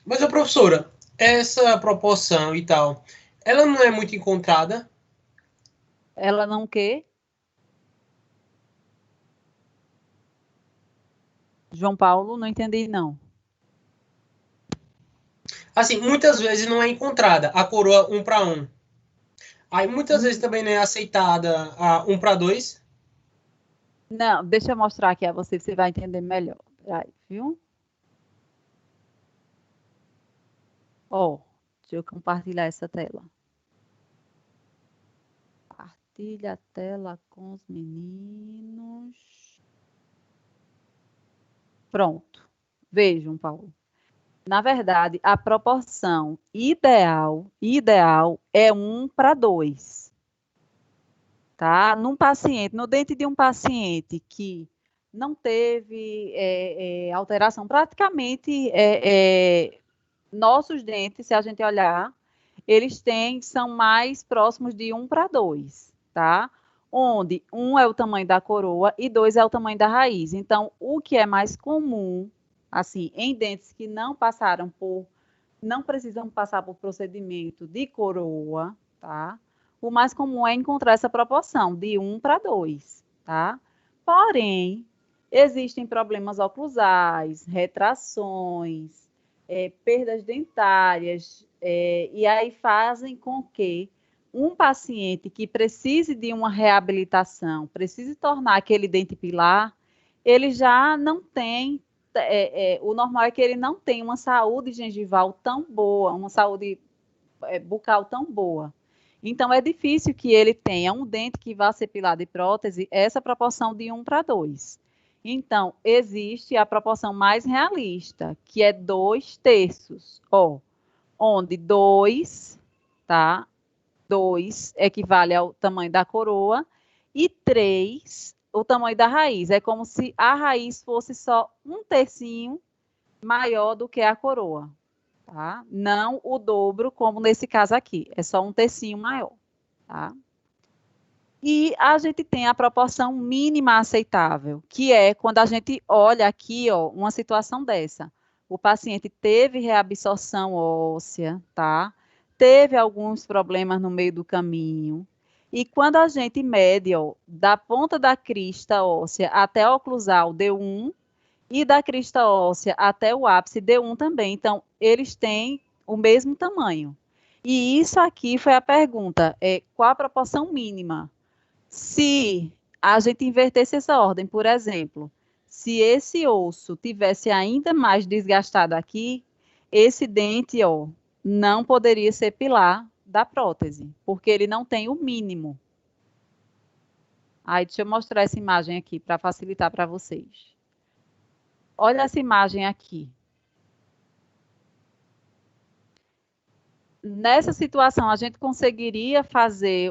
Mas, a professora, essa proporção e tal, ela não é muito encontrada? Ela não quê? João Paulo, não entendi, não. Assim, muitas vezes não é encontrada a coroa 1 para 1. Aí muitas vezes também não é aceitada a 1 para 2. Não, deixa eu mostrar aqui a você, você vai entender melhor. Peraí, viu? Ó, deixa eu compartilhar essa tela. Compartilha a tela com os meninos. Pronto. Vejam, Paulo. Na verdade, a proporção ideal é 1 para 2. Tá? No dente de um paciente que não teve alteração, praticamente nossos dentes, se a gente olhar, são mais próximos de 1 para 2, tá? Onde 1 é o tamanho da coroa e 2 é o tamanho da raiz. Então, o que é mais comum, assim, em dentes que não precisam passar por procedimento de coroa, tá? O mais comum é encontrar essa proporção de 1 para 2, tá? Porém, existem problemas oclusais, retrações, perdas dentárias, e aí fazem com que um paciente que precise de uma reabilitação, precise tornar aquele dente pilar, ele já não tem, o normal é que ele não tenha uma saúde gengival tão boa, uma saúde bucal tão boa. Então, é difícil que ele tenha um dente que vá ser pilar de prótese, essa proporção de 1 para 2. Então, existe a proporção mais realista, que é 2/3, onde 2, tá? 2 equivale ao tamanho da coroa e 3 o tamanho da raiz. É como se a raiz fosse só um tercinho maior do que a coroa, tá? Não o dobro, como nesse caso aqui, é só um tercinho maior, tá? E a gente tem a proporção mínima aceitável, que é quando a gente olha aqui, ó, uma situação dessa. O paciente teve reabsorção óssea, tá? Teve alguns problemas no meio do caminho. E quando a gente mede, ó, da ponta da crista óssea até a oclusal, deu 1, e da crista óssea até o ápice deu 1 também. Então, eles têm o mesmo tamanho. E isso aqui foi a pergunta, qual a proporção mínima? Se a gente invertesse essa ordem, por exemplo, se esse osso tivesse ainda mais desgastado aqui, esse dente, ó, não poderia ser pilar da prótese, porque ele não tem o mínimo. Aí, deixa eu mostrar essa imagem aqui para facilitar para vocês. Olha essa imagem aqui. Nessa situação, a gente conseguiria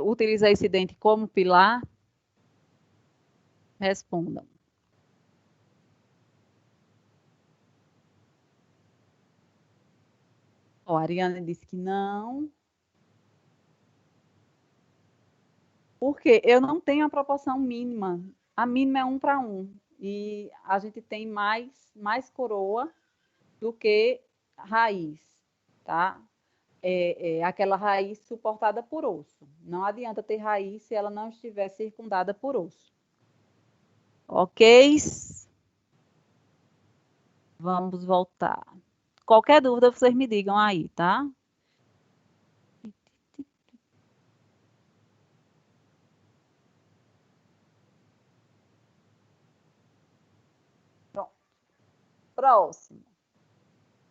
utilizar esse dente como pilar? Respondam. Ó, a Ariane disse que não. Porque eu não tenho a proporção mínima. A mínima é 1 para 1. E a gente tem mais coroa do que raiz, tá? Aquela raiz suportada por osso. Não adianta ter raiz se ela não estiver circundada por osso. Ok? Vamos voltar. Qualquer dúvida, vocês me digam aí, tá? Pronto. Próximo.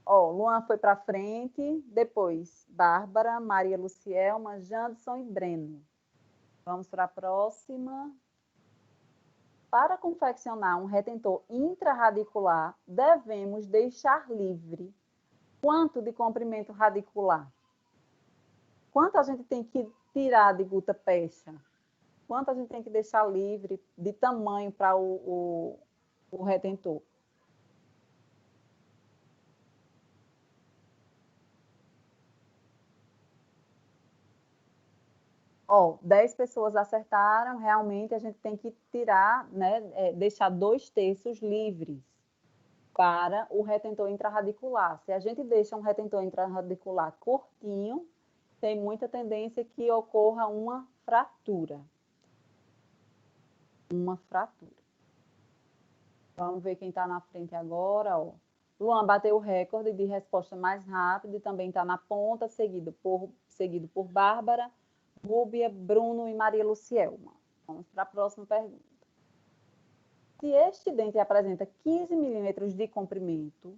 Ó, Luan foi para frente, depois Bárbara, Maria Lucielma, Janderson e Breno. Vamos para a próxima. Para confeccionar um retentor intrarradicular, devemos deixar livre quanto de comprimento radicular? Quanto a gente tem que tirar de gutta-percha? Quanto a gente tem que deixar livre de tamanho para o retentor? Ó, 10 pessoas acertaram, realmente a gente tem que tirar, né, deixar 2/3 livres para o retentor intrarradicular. Se a gente deixa um retentor intrarradicular curtinho, tem muita tendência que ocorra uma fratura. Uma fratura. Vamos ver quem está na frente agora. Ó. Luan bateu o recorde de resposta mais rápida e também está na ponta, seguido por Bárbara, Rúbia, Bruno e Maria Lucielma. Vamos para a próxima pergunta. Se este dente apresenta 15 milímetros de comprimento,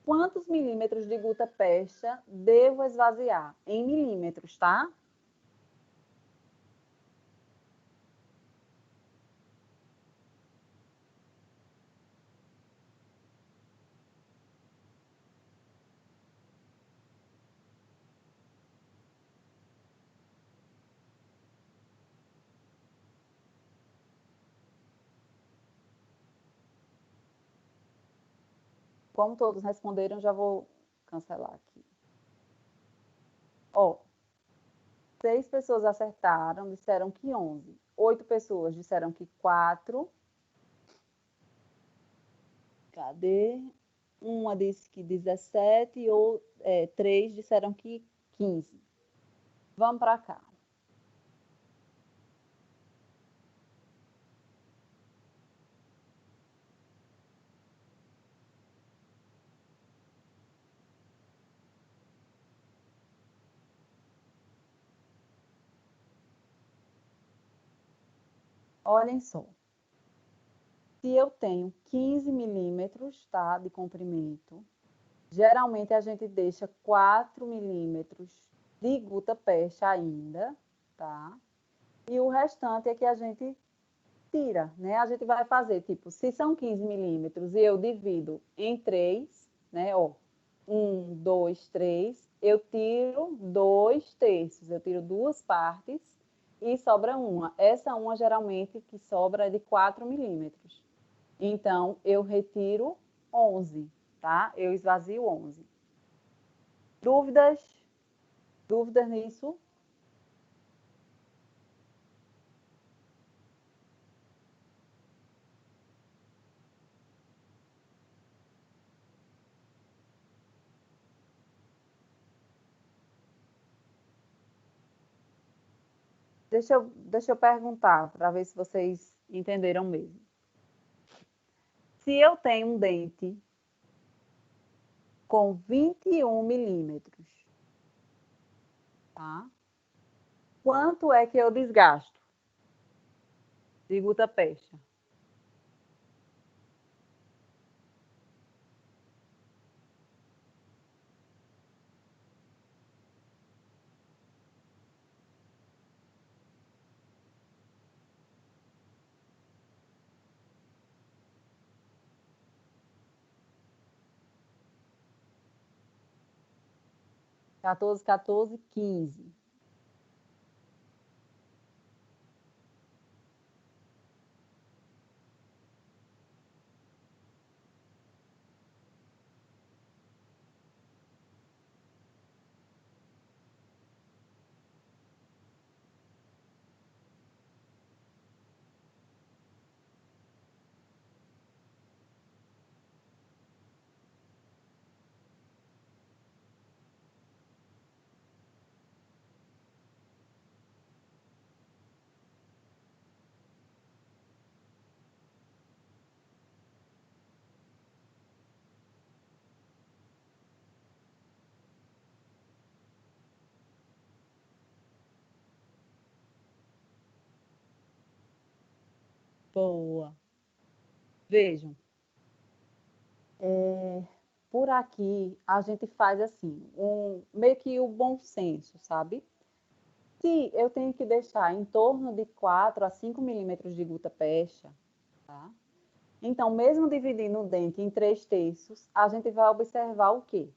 quantos milímetros de gutta-percha devo esvaziar? Em milímetros, tá? Como todos responderam, já vou cancelar aqui. Ó, 6 pessoas acertaram, disseram que 11. 8 pessoas disseram que 4. Cadê? Uma disse que 17 e 3 disseram que 15. Vamos para cá. Olhem só. Se eu tenho 15 milímetros, tá, de comprimento, geralmente a gente deixa 4 milímetros de gutta-percha ainda, tá? E o restante é que a gente tira, né? A gente vai fazer, tipo, se são 15 milímetros e eu divido em 3, né? Ó, 1, 2, 3, eu tiro 2/3, eu tiro 2 partes e sobra uma. Essa uma, geralmente, que sobra é de 4 milímetros. Então, eu retiro 11, tá? Eu esvazio 11. Dúvidas? Dúvidas nisso? Deixa eu perguntar, para ver se vocês entenderam mesmo. Se eu tenho um dente com 21 milímetros, tá? Quanto é que eu desgasto de gutta-percha? Quatorze, 14, 15. Boa. Vejam, por aqui a gente faz assim, meio que o bom senso, sabe? Se eu tenho que deixar em torno de 4 a 5 milímetros de gutta-percha, tá? Então, mesmo dividindo o dente em 3/3, a gente vai observar o quê?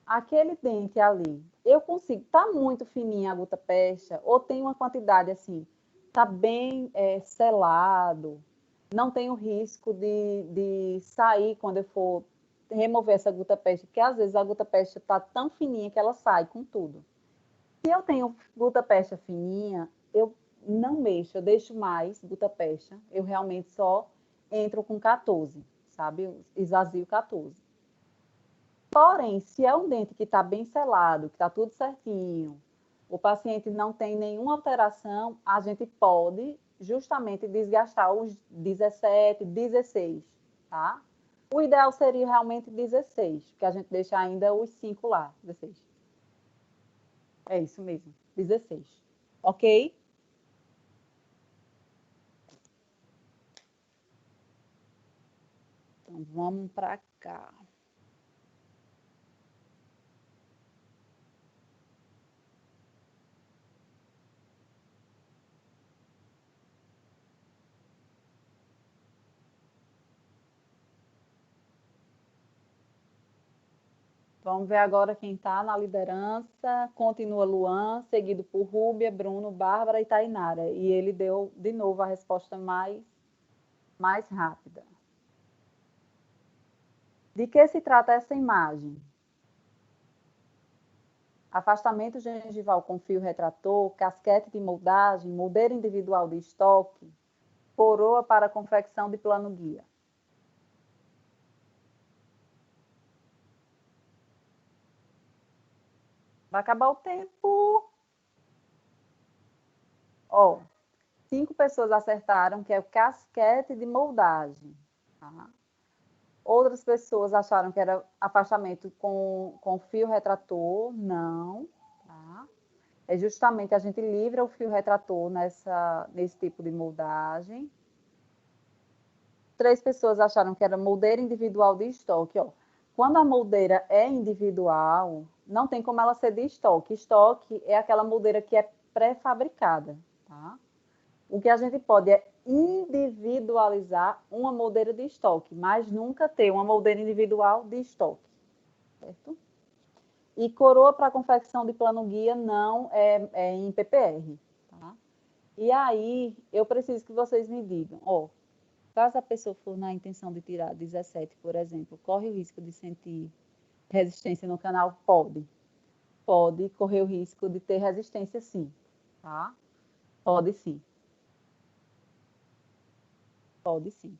Aquele dente ali, eu consigo, tá muito fininha a gutta-percha, ou tem uma quantidade assim, tá bem selado, não tem o risco de sair quando eu for remover essa gutta-percha, porque às vezes a gutta-percha tá tão fininha que ela sai com tudo. Se eu tenho gutta-percha fininha, eu não mexo, eu deixo mais gutta-percha, eu realmente só entro com 14, sabe? Eu esvazio 14. Porém, se é um dente que está bem selado, que está tudo certinho, o paciente não tem nenhuma alteração, a gente pode justamente desgastar os 17, 16. tá? O ideal seria realmente 16, porque a gente deixa ainda os 5 lá, 16. É isso mesmo, 16. Ok? Então, vamos para cá. Vamos ver agora quem está na liderança. Continua Luan, seguido por Rúbia, Bruno, Bárbara e Tainara. E ele deu, de novo, a resposta mais rápida. De que se trata essa imagem? Afastamento gengival com fio retrator, casquete de moldagem, moldeira individual de estoque, coroa para confecção de plano guia. Vai acabar o tempo. Ó, 5 pessoas acertaram que é o casquete de moldagem. Tá? Outras pessoas acharam que era afastamento com fio retrator. Não. Tá? É justamente a gente livra o fio retrator nesse tipo de moldagem. 3 pessoas acharam que era moldeira individual de estoque. Ó. Quando a moldeira é individual, não tem como ela ser de estoque. Estoque é aquela moldeira que é pré-fabricada. Tá? O que a gente pode é individualizar uma moldeira de estoque, mas nunca ter uma moldeira individual de estoque. Certo? E coroa para confecção de plano guia não é em PPR. Tá? E aí, eu preciso que vocês me digam, ó, caso a pessoa for na intenção de tirar 17, por exemplo, corre o risco de sentir resistência no canal? Pode. Pode correr o risco de ter resistência, sim. Tá? Pode sim. Pode sim.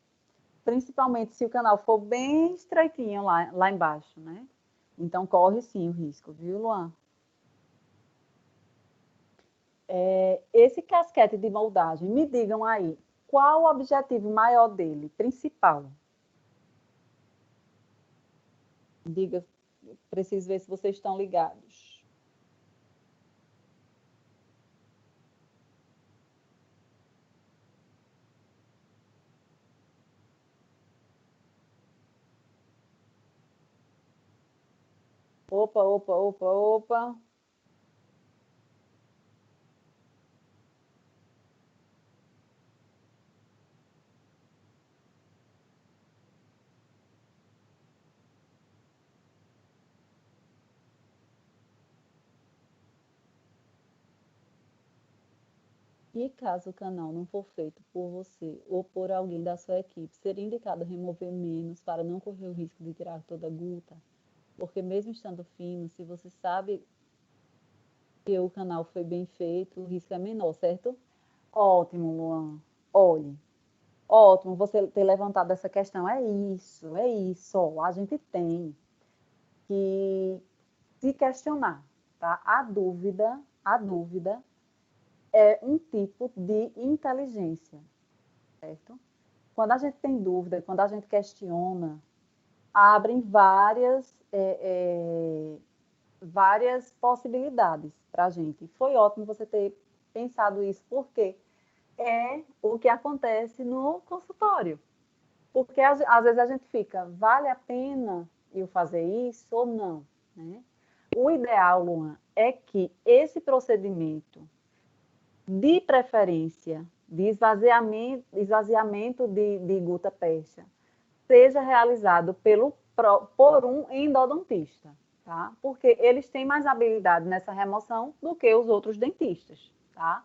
Principalmente se o canal for bem estreitinho lá embaixo, né? Então, corre sim o risco, viu, Luan? Esse casquete de moldagem, me digam aí, qual o objetivo maior dele, principal? Diga, preciso ver se vocês estão ligados. Opa, opa, opa, opa. E caso o canal não for feito por você ou por alguém da sua equipe, seria indicado remover menos para não correr o risco de tirar toda a guta? Porque mesmo estando fino, se você sabe que o canal foi bem feito, o risco é menor, certo? Ótimo, Luan. Olhe, ótimo você ter levantado essa questão. É isso, é isso. Ó, a gente tem que se questionar, tá? A dúvida é um tipo de inteligência, certo? Quando a gente tem dúvida, quando a gente questiona, abrem várias possibilidades para a gente. Foi ótimo você ter pensado isso, porque é o que acontece no consultório. Porque às vezes a gente fica, vale a pena eu fazer isso ou não? Né? O ideal, Luan, é que esse procedimento, de preferência, de esvaziamento de gutta-percha, seja realizado por um endodontista, tá? Porque eles têm mais habilidade nessa remoção do que os outros dentistas, tá?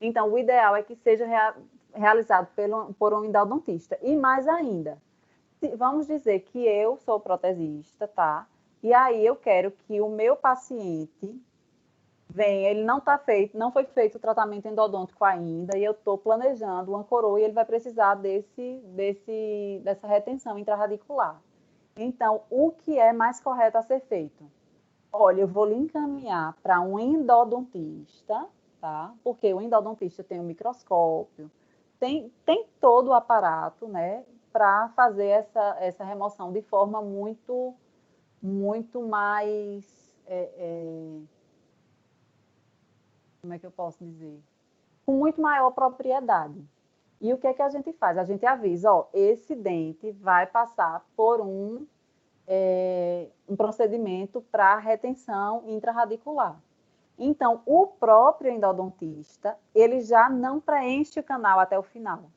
Então, o ideal é que seja realizado por um endodontista. E mais ainda, vamos dizer que eu sou protesista, tá? E aí eu quero que o meu paciente venha, ele não foi feito o tratamento endodôntico ainda, e eu estou planejando uma coroa e ele vai precisar dessa retenção intraradicular. Então, o que é mais correto a ser feito? Olha, eu vou lhe encaminhar para um endodontista, tá? Porque o endodontista tem um microscópio, tem todo o aparato, né? para fazer essa remoção de forma muito mais, como é que eu posso dizer? Com muito maior propriedade. E o que é que a gente faz? A gente avisa, ó, esse dente vai passar por um procedimento para retenção intraradicular. Então, o próprio endodontista, ele já não preenche o canal até o final.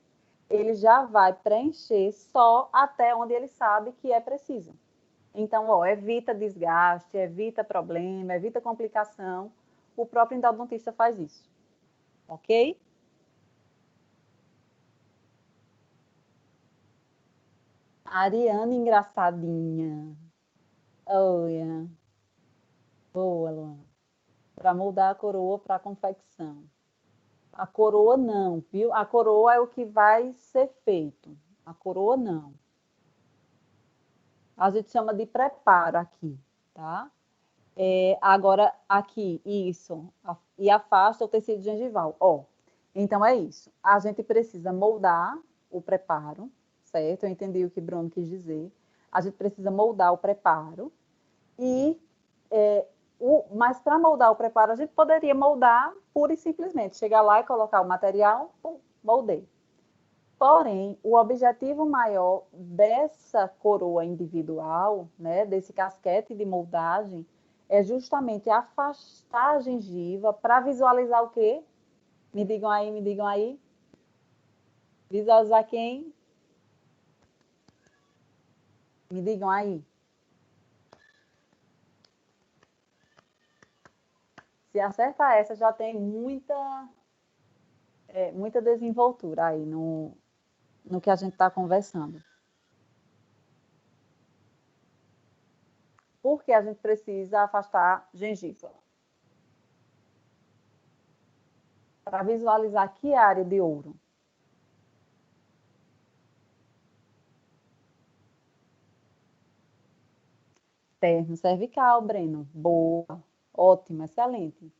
Ele já vai preencher só até onde ele sabe que é preciso. Então, ó, evita desgaste, evita problema, evita complicação. O próprio endodontista faz isso. Ok? Ariane engraçadinha. Olha. Boa, Luan. Para moldar a coroa para a confecção. A coroa não, viu? A coroa é o que vai ser feito. A coroa não. A gente chama de preparo aqui, tá? Agora, aqui, isso. E afasta o tecido gengival. Ó, então é isso. A gente precisa moldar o preparo, certo? Eu entendi o que Bruno quis dizer. A gente precisa moldar o preparo. Mas para moldar o preparo, a gente poderia moldar pura e simplesmente. Chegar lá e colocar o material, pum, moldei. Porém, o objetivo maior dessa coroa individual, né, desse casquete de moldagem, é justamente afastar a gengiva para visualizar o quê? Me digam aí, me digam aí. Visualizar quem? Me digam aí. Se acerta essa, já tem muita desenvoltura aí no que a gente está conversando. Porque a gente precisa afastar gengiva. Para visualizar que área de ouro. Terno cervical, Breno. Boa. Ótimo, excelente.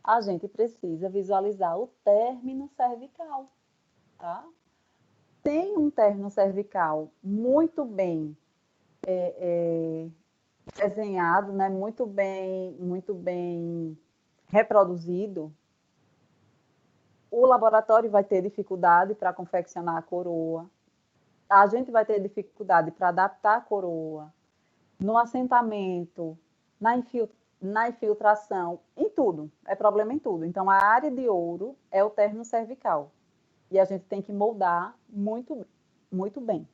A gente precisa visualizar o término cervical, tá? Tem um término cervical muito bem desenhado, né? Muito bem reproduzido. O laboratório vai ter dificuldade para confeccionar a coroa. A gente vai ter dificuldade para adaptar a coroa no assentamento, na infiltração, em tudo. É problema em tudo. Então, a área de ouro é o término cervical. E a gente tem que moldar muito bem.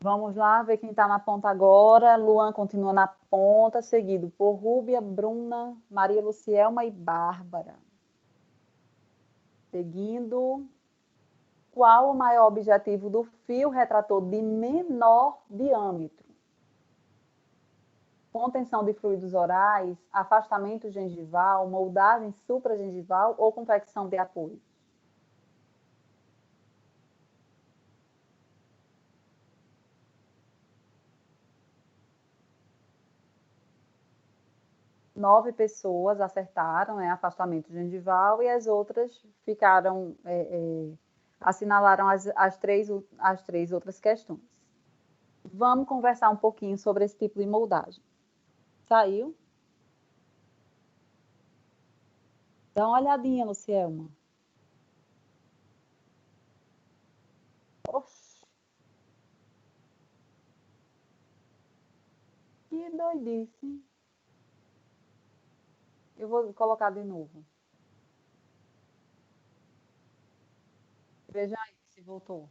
Vamos lá ver quem está na ponta agora. Luan continua na ponta, seguido por Rúbia, Bruna, Maria Lucielma e Bárbara. Seguindo, qual o maior objetivo do fio retrator de menor diâmetro? Contenção de fluidos orais, afastamento gengival, moldagem supragengival ou confecção de apoio? Nove pessoas acertaram, afastamento gengival, e as outras ficaram, assinalaram as três outras questões. Vamos conversar um pouquinho sobre esse tipo de moldagem. Saiu? Dá uma olhadinha, Lucielma. Oxi, que doidice. Eu vou colocar de novo. Veja aí se voltou.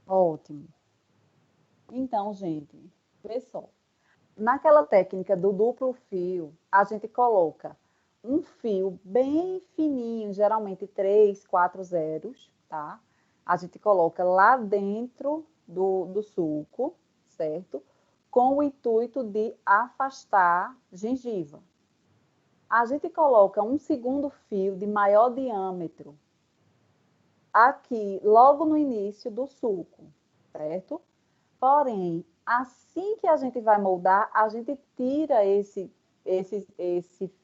Ótimo. Então, gente, vê só. Naquela técnica do duplo fio, a gente coloca um fio bem fininho, geralmente 3, 4 zeros, tá? a gente coloca lá dentro do sulco, certo? Com o intuito de afastar gengiva. A gente coloca um segundo fio de maior diâmetro aqui, logo no início do sulco, certo? Porém, assim que a gente vai moldar, a gente tira esse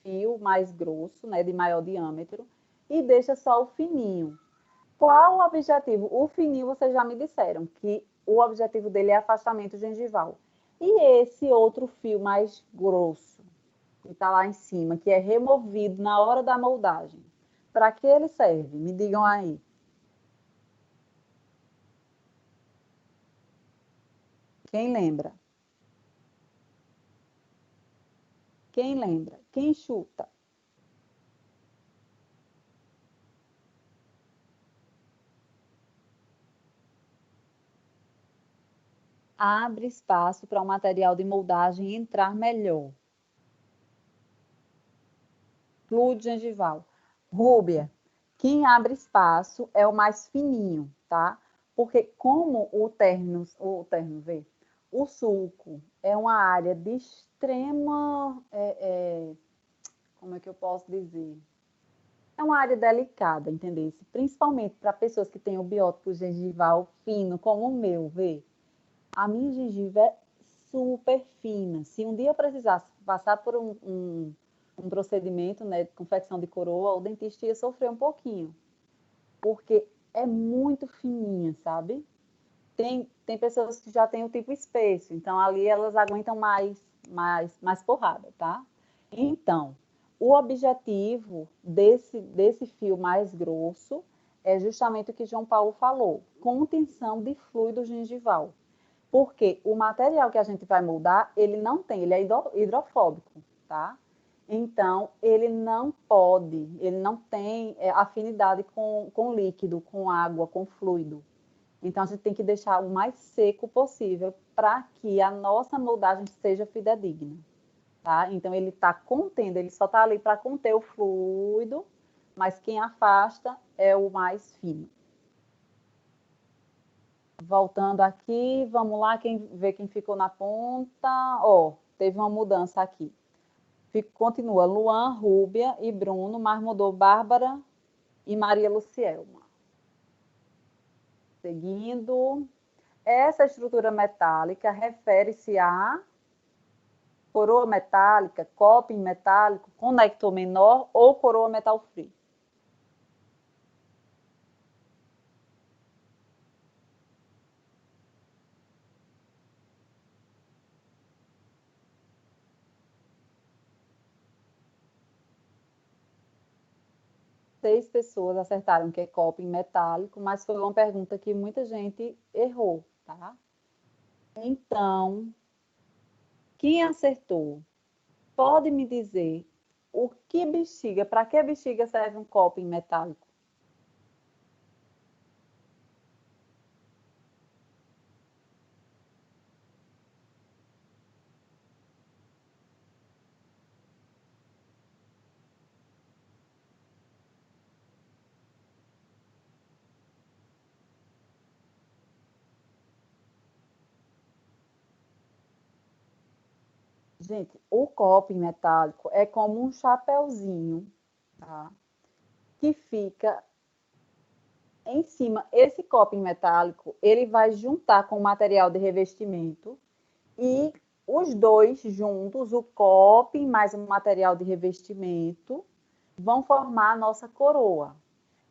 fio mais grosso, né, de maior diâmetro, e deixa só o fininho. Qual o objetivo? O fininho, vocês já me disseram, que o objetivo dele é afastamento gengival. E esse outro fio mais grosso, que está lá em cima, que é removido na hora da moldagem, para que ele serve? Me digam aí. Quem lembra? Quem lembra? Quem chuta? Abre espaço para o material de moldagem entrar melhor. Fluido gengival. Rúbia, quem abre espaço é o mais fininho, tá? Porque como o sulco é uma área de extrema, como é que eu posso dizer? É uma área delicada, entendeu? Principalmente para pessoas que têm o biótipo gengival fino, como o meu, vê? A minha gengiva é super fina. Se um dia eu precisasse passar por um procedimento, né, de confecção de coroa, o dentista ia sofrer um pouquinho, porque é muito fininha, sabe? Tem pessoas que já têm o tipo espesso, então ali elas aguentam mais porrada, tá? Então, o objetivo desse fio mais grosso é justamente o que João Paulo falou, contenção de fluido gengival. Porque o material que a gente vai moldar, ele é hidrofóbico, tá? Então, ele não tem afinidade com líquido, com água, com fluido. Então, a gente tem que deixar o mais seco possível para que a nossa moldagem seja fidedigna, tá? Então, ele está contendo, ele só está ali para conter o fluido, mas quem afasta é o mais fino. Voltando aqui, vamos lá, quem ficou na ponta. Ó, teve uma mudança aqui. Continua Luan, Rúbia e Bruno, mas mudou Bárbara e Maria Lucielma. Seguindo, essa estrutura metálica refere-se a coroa metálica, coping metálico, conector menor ou coroa metal free. 6 pessoas acertaram que é coping metálico, mas foi uma pergunta que muita gente errou, tá? Então, quem acertou, pode me dizer para que bexiga serve um coping metálico? Gente, o coping metálico é como um chapéuzinho, tá? Que fica em cima. Esse coping metálico, ele vai juntar com o material de revestimento e os dois juntos, o coping mais o material de revestimento, vão formar a nossa coroa.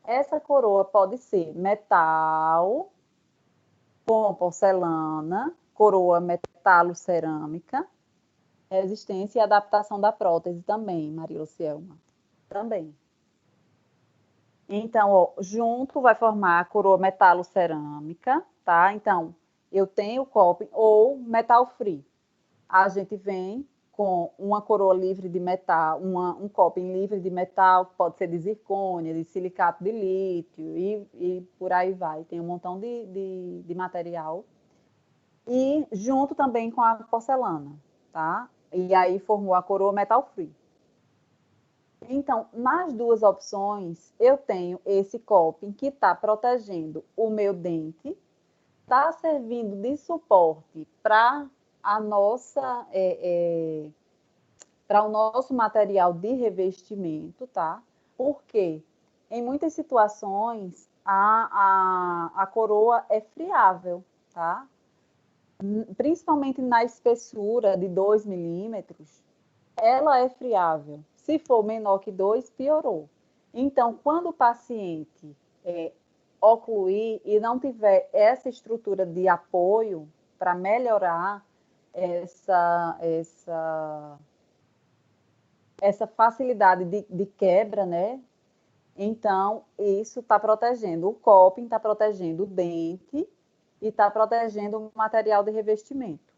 Essa coroa pode ser metal com porcelana, coroa metalo-cerâmica, resistência e adaptação da prótese também, Maria Lucielma. Também. Então, ó, junto vai formar a coroa metalo-cerâmica, tá? Então, eu tenho coping ou metal free. A gente vem com uma coroa livre de metal, um coping livre de metal, que pode ser de zircônia, de silicato de lítio e por aí vai. Tem um montão de material. E junto também com a porcelana, tá? E aí formou a coroa metal free. Então, nas duas opções, eu tenho esse coping que está protegendo o meu dente, está servindo de suporte para a nossa para o nosso material de revestimento, tá? Porque em muitas situações a coroa é friável, tá? Principalmente na espessura de 2 milímetros, ela é friável. Se for menor que 2, piorou. Então, quando o paciente ocluir e não tiver essa estrutura de apoio para melhorar essa facilidade de quebra, né? Então, isso está protegendo o coping, está protegendo o dente e está protegendo o material de revestimento.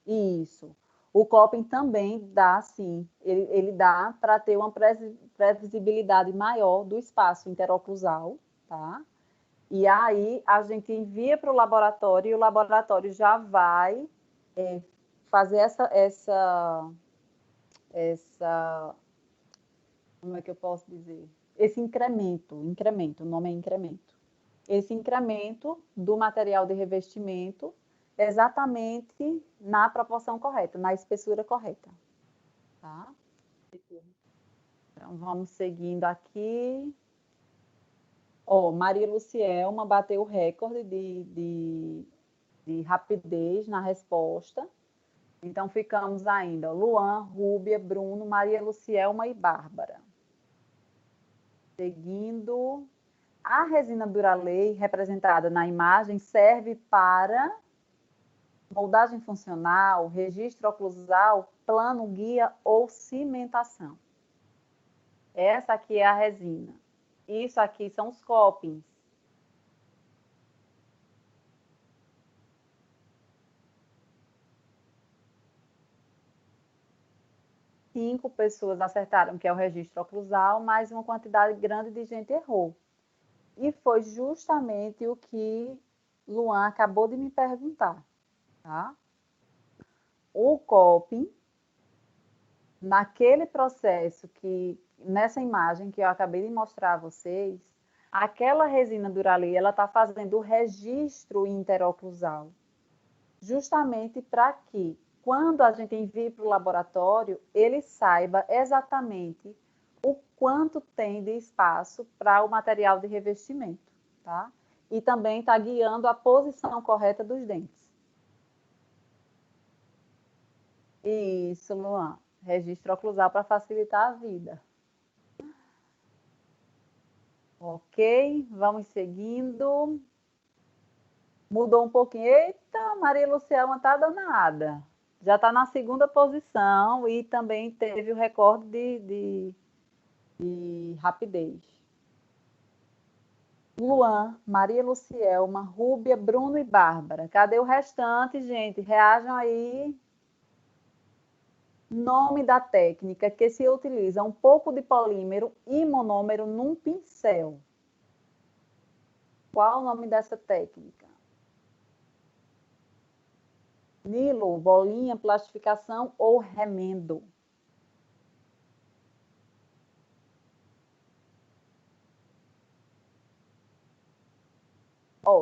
Isso. O coping também dá, sim. Ele dá para ter uma previsibilidade maior do espaço interoclusal, tá? E aí a gente envia para o laboratório e o laboratório já vai fazer como é que eu posso dizer? Esse incremento, o nome é incremento. Esse incremento do material de revestimento exatamente na proporção correta, na espessura correta. Tá? Então, vamos seguindo aqui. Maria Lucielma bateu o recorde de rapidez na resposta. Então, ficamos ainda Luan, Rúbia, Bruno, Maria Lucielma e Bárbara. Seguindo, a resina Duralei, representada na imagem, serve para moldagem funcional, registro oclusal, plano, guia ou cimentação. Essa aqui é a resina. Isso aqui são os copings. Cinco pessoas acertaram que é o registro oclusal, mas uma quantidade grande de gente errou. E foi justamente o que Luan acabou de me perguntar. Tá? O coping, naquele processo nessa imagem que eu acabei de mostrar a vocês, aquela resina Duralei, ela está fazendo o registro interoclusal, justamente para que, quando a gente envie para o laboratório, ele saiba exatamente o quanto tem de espaço para o material de revestimento, tá? E também está guiando a posição correta dos dentes. Isso, Luan. Registro oclusal para facilitar a vida. Ok, vamos seguindo. Mudou um pouquinho. Eita, Maria Luciana está danada. Já está na segunda posição e também teve o recorde de rapidez. Luan, Maria Lucielma, Rúbia, Bruno e Bárbara. Cadê o restante, gente? Reajam aí. Nome da técnica que se utiliza um pouco de polímero e monômero num pincel. Qual o nome dessa técnica? Nilo, bolinha, plastificação ou remendo?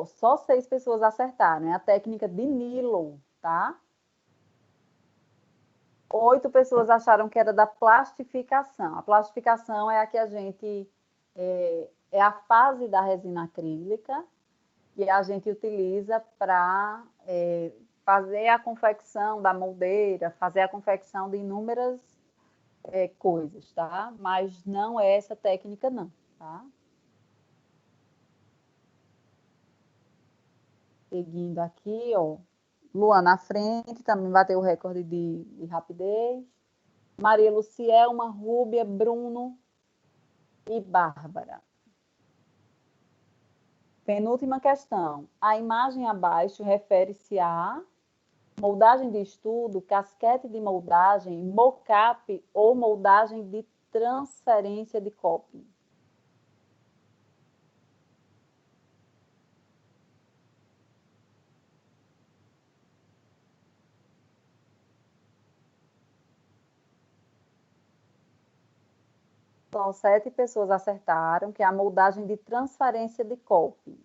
Só 6 pessoas acertaram. É a técnica de Nilo, tá? 8 pessoas acharam que era da plastificação. A plastificação é a que a gente... é a fase da resina acrílica que a gente utiliza para fazer a confecção da moldeira, fazer a confecção de inúmeras coisas, tá? Mas não é essa técnica, não, tá? Seguindo aqui, Luan na frente, também bateu o recorde de rapidez. Maria Lucielma, Rúbia, Bruno e Bárbara. Penúltima questão. A imagem abaixo refere-se a moldagem de estudo, casquete de moldagem, mocap ou moldagem de transferência de copy. Só 7 pessoas acertaram, que é a moldagem de transferência de copy.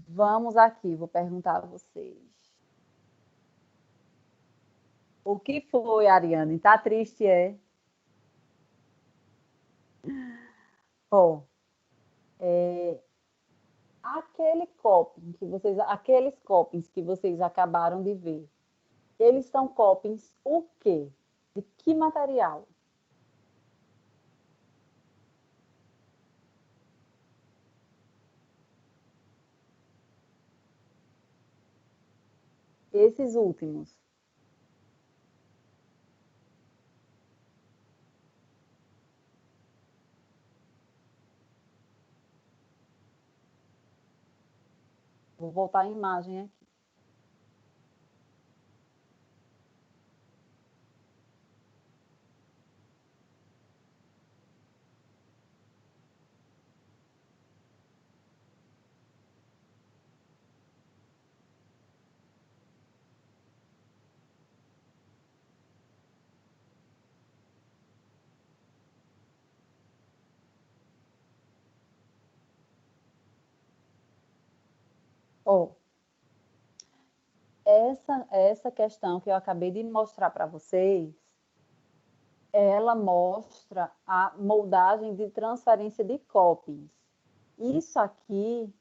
Vamos aqui, vou perguntar a vocês. O que foi, Ariane? Tá triste, é? Ó, aqueles copings que vocês acabaram de ver, eles são copings o quê? De que material? Esses últimos. Vou voltar a imagem aqui. Ó, essa questão que eu acabei de mostrar para vocês, ela mostra a moldagem de transferência de copings. Isso aqui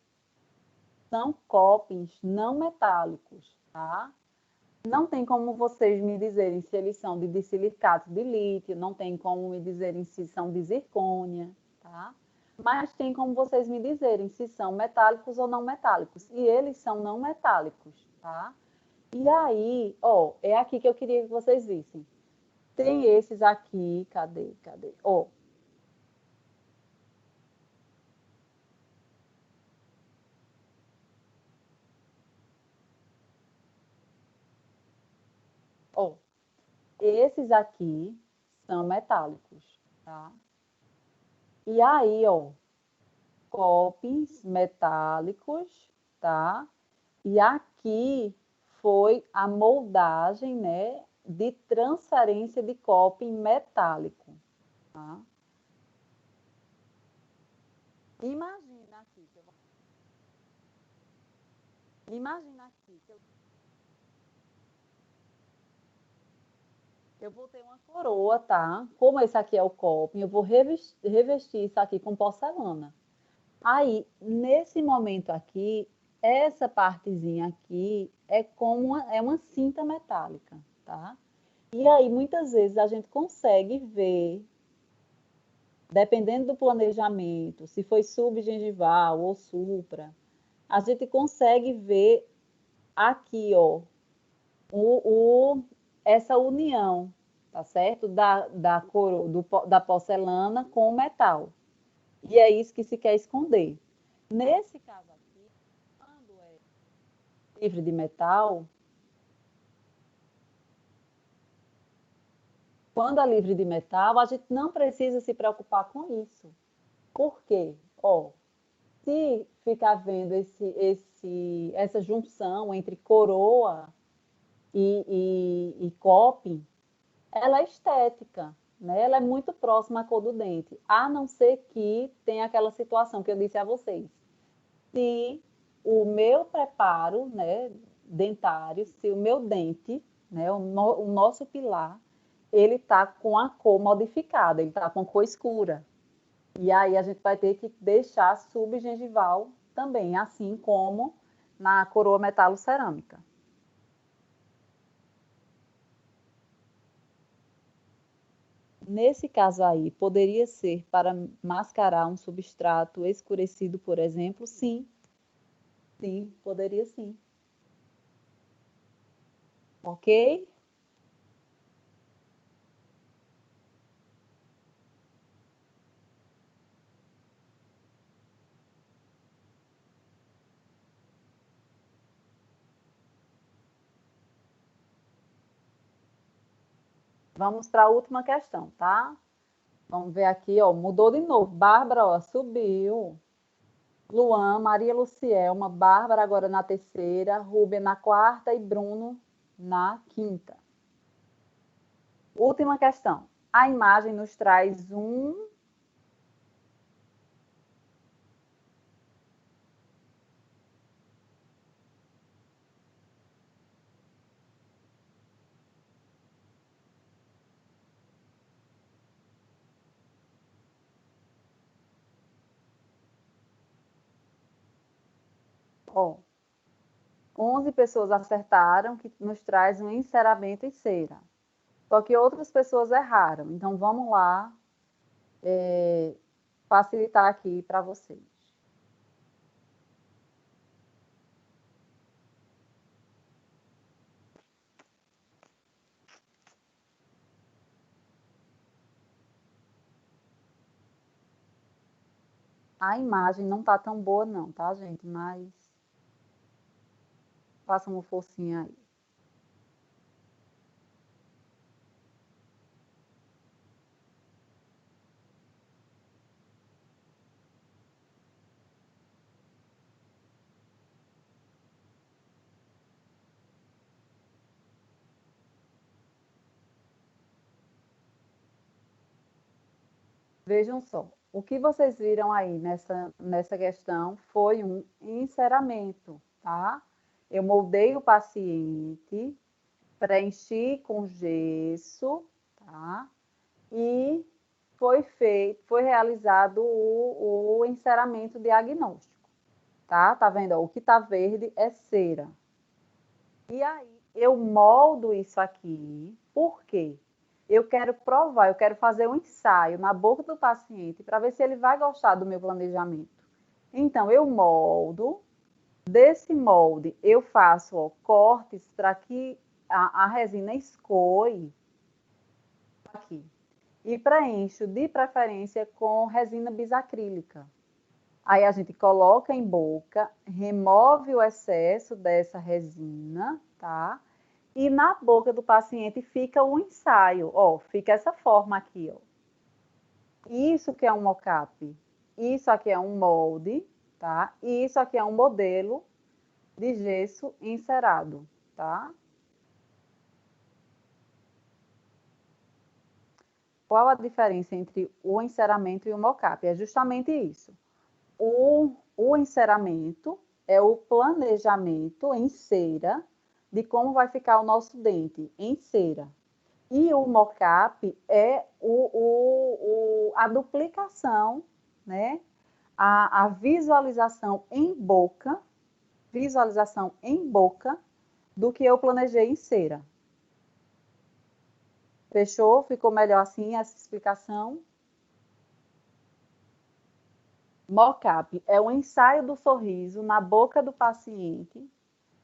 são copings não metálicos, tá? Não tem como vocês me dizerem se eles são de silicato de lítio, não tem como me dizerem se são de zircônia, tá? Mas tem como vocês me dizerem se são metálicos ou não metálicos. E eles são não metálicos, tá? E aí, ó, é aqui que eu queria que vocês vissem. Tem esses aqui, cadê? Ó, ó, esses aqui são metálicos, tá? E aí, ó, copos metálicos, tá? E aqui foi a moldagem, né, de transferência de coping metálico, tá? Imagina aqui, imagina aqui que eu vou ter uma coroa, tá? Como esse aqui é o coping, eu vou revestir isso aqui com porcelana. Aí, nesse momento aqui, essa partezinha aqui é como é uma cinta metálica, tá? E aí, muitas vezes, a gente consegue ver, dependendo do planejamento, se foi subgengival ou supra, a gente consegue ver aqui, ó, essa união, tá certo? Da porcelana com o metal. E é isso que se quer esconder. Nesse caso aqui, quando é livre de metal, quando é livre de metal, a gente não precisa se preocupar com isso. Por quê? Ó, se ficar vendo essa junção entre coroa e coping, ela é estética, né? Ela é muito próxima à cor do dente, a não ser que tenha aquela situação que eu disse a vocês. Se o meu preparo, né, dentário, se o meu dente, né, o nosso pilar, ele está com a cor modificada, ele está com cor escura. E aí a gente vai ter que deixar subgengival também, assim como na coroa metalo-cerâmica. Nesse caso aí, poderia ser para mascarar um substrato escurecido, por exemplo? Sim, sim, poderia sim. Ok? Vamos para a última questão, tá? Vamos ver aqui, ó, mudou de novo. Bárbara, ó, subiu. Luan, Maria Lucielma, Bárbara agora na terceira, Rúbia na quarta e Bruno na quinta. Última questão. A imagem nos traz um... Ó, 11 pessoas acertaram, que nos traz um enceramento em cera. Só que outras pessoas erraram. Então, vamos lá facilitar aqui para vocês. A imagem não tá tão boa não, tá, gente? Mas faça uma forcinha aí. Vejam só, o que vocês viram aí nessa questão foi um enceramento, tá? Eu moldei o paciente, preenchi com gesso, tá? E foi realizado o enceramento diagnóstico, tá? Tá vendo? Ó, o que tá verde é cera. E aí, eu moldo isso aqui, por quê? Eu quero provar, eu quero fazer um ensaio na boca do paciente para ver se ele vai gostar do meu planejamento. Então, eu moldo, desse molde eu faço ó, cortes para que a resina escoe aqui. E preencho de preferência com resina bisacrílica. Aí a gente coloca em boca, remove o excesso dessa resina, tá? E na boca do paciente fica o ensaio, ó, fica essa forma aqui, ó. Isso que é um mockup, isso aqui é um molde, tá? E isso aqui é um modelo de gesso encerado, tá? Qual a diferença entre o enceramento e o mockup? É justamente isso. O enceramento é o planejamento em cera de como vai ficar o nosso dente em cera. E o mockup é a duplicação, né? A visualização em boca do que eu planejei em cera. Fechou? Ficou melhor assim essa explicação? Mockup é o ensaio do sorriso na boca do paciente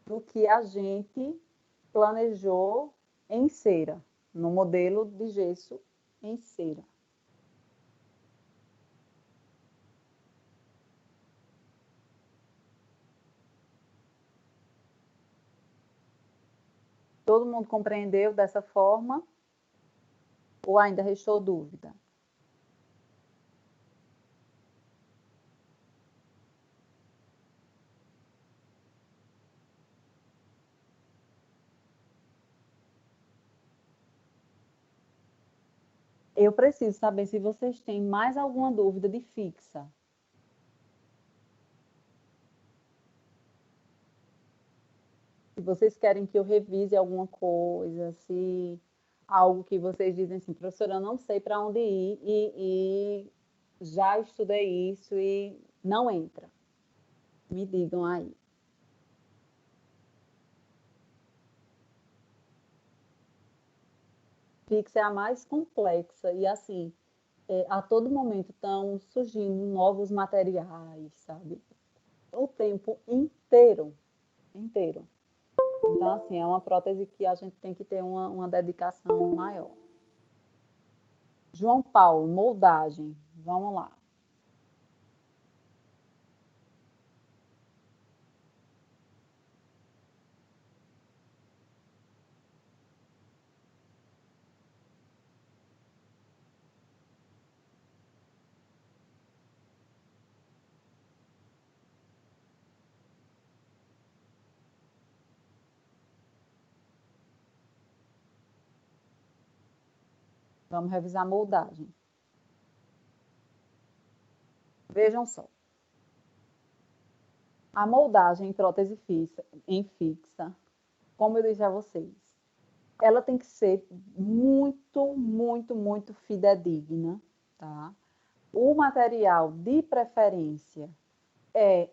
do que a gente planejou em cera, no modelo de gesso em cera. Todo mundo compreendeu dessa forma? Ou ainda restou dúvida? Eu preciso saber se vocês têm mais alguma dúvida de fixa. Se vocês querem que eu revise alguma coisa, se algo que vocês dizem assim, professora, eu não sei para onde ir e já estudei isso e não entra. Me digam aí. Fixa é a mais complexa e assim, a todo momento estão surgindo novos materiais, sabe? O tempo inteiro, inteiro. Então, assim, é uma prótese que a gente tem que ter uma dedicação maior. João Paulo, moldagem. Vamos lá. Vamos revisar a moldagem. Vejam só. A moldagem em prótese fixa, como eu disse a vocês, ela tem que ser muito, muito, muito fidedigna, tá? O material de preferência é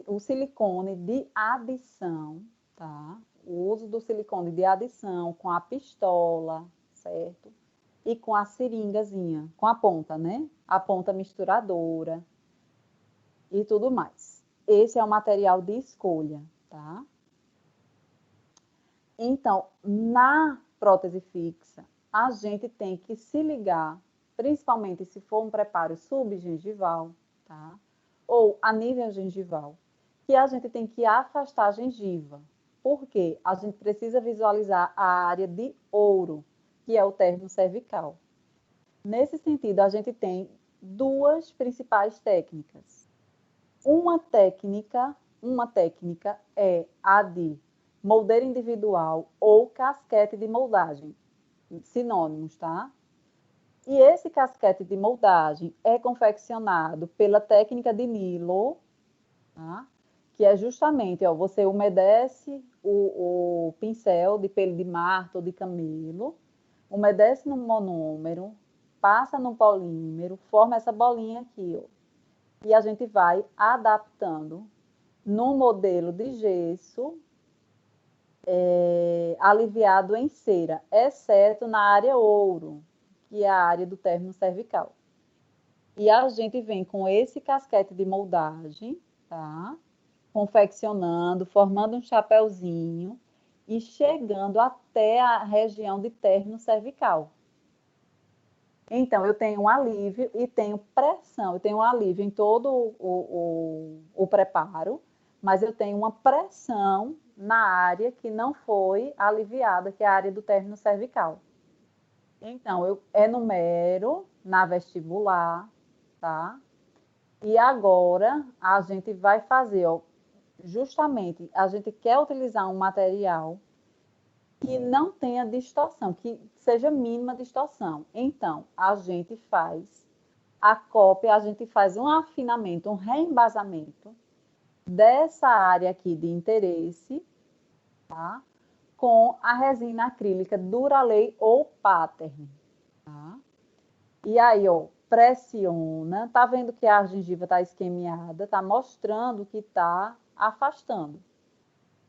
o silicone de adição, tá? O uso do silicone de adição com a pistola, certo? E com a seringazinha, com a ponta, né? A ponta misturadora e tudo mais. Esse é o material de escolha, tá? Então, na prótese fixa, a gente tem que se ligar, principalmente se for um preparo subgengival, tá? Ou a nível gengival, que a gente tem que afastar a gengiva. Por quê? A gente precisa visualizar a área de ouro, que é o termo cervical. Nesse sentido, a gente tem duas principais técnicas. Uma técnica é a de moldeiro individual ou casquete de moldagem, sinônimos, tá? E esse casquete de moldagem é confeccionado pela técnica de Nilo, tá? Que é justamente, ó, você umedece o pincel de pelo de marta ou de camelo, umedece no monômero, passa no polímero, forma essa bolinha aqui, ó. E a gente vai adaptando no modelo de gesso, aliviado em cera, exceto na área ouro, que é a área do término cervical. E a gente vem com esse casquete de moldagem, tá? Confeccionando, formando um chapéuzinho e chegando até a região de término cervical. Então, eu tenho um alívio e tenho pressão. Eu tenho um alívio em todo o preparo, mas eu tenho uma pressão na área que não foi aliviada, que é a área do término cervical. Então, eu enumero na vestibular, tá? E agora a gente vai fazer, ó, justamente, a gente quer utilizar um material que não tenha distorção, que seja mínima distorção. Então, a gente faz a cópia, a gente faz um afinamento, um reembasamento dessa área aqui de interesse, tá? Com a resina acrílica Duralay ou Pattern, tá? E aí, ó, pressiona, tá vendo que a gengiva tá esquemiada, tá mostrando que tá afastando.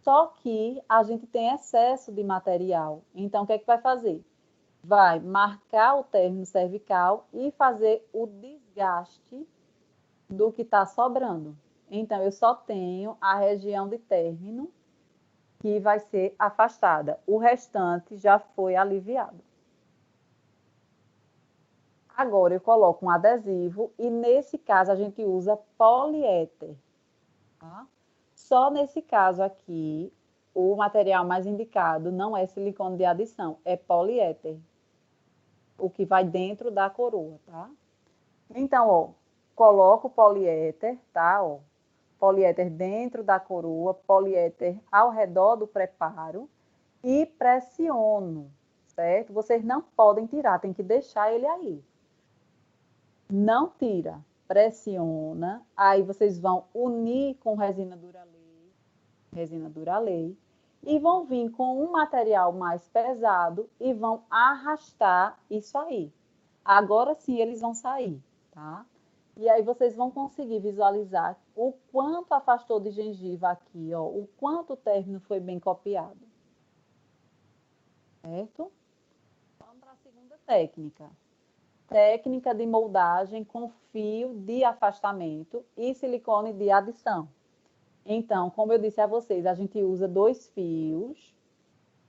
Só que a gente tem excesso de material. Então, o que é que vai fazer? Vai marcar o término cervical e fazer o desgaste do que está sobrando. Então, eu só tenho a região de término que vai ser afastada. O restante já foi aliviado. Agora, eu coloco um adesivo e, nesse caso, a gente usa poliéter. Tá? Só nesse caso aqui, o material mais indicado não é silicone de adição, é poliéter, o que vai dentro da coroa, tá? Então, ó, coloco o poliéter, tá? Ó, poliéter dentro da coroa, poliéter ao redor do preparo e pressiono, certo? Vocês não podem tirar, tem que deixar ele aí. Não tira, pressiona, aí vocês vão unir com resina Duralay, e vão vir com um material mais pesado e vão arrastar isso aí. Agora sim eles vão sair, tá? E aí vocês vão conseguir visualizar o quanto afastou de gengiva aqui, ó, o quanto o término foi bem copiado. Certo? Vamos para a segunda técnica. Técnica de moldagem com fio de afastamento e silicone de adição. Então, como eu disse a vocês, a gente usa 2 fios,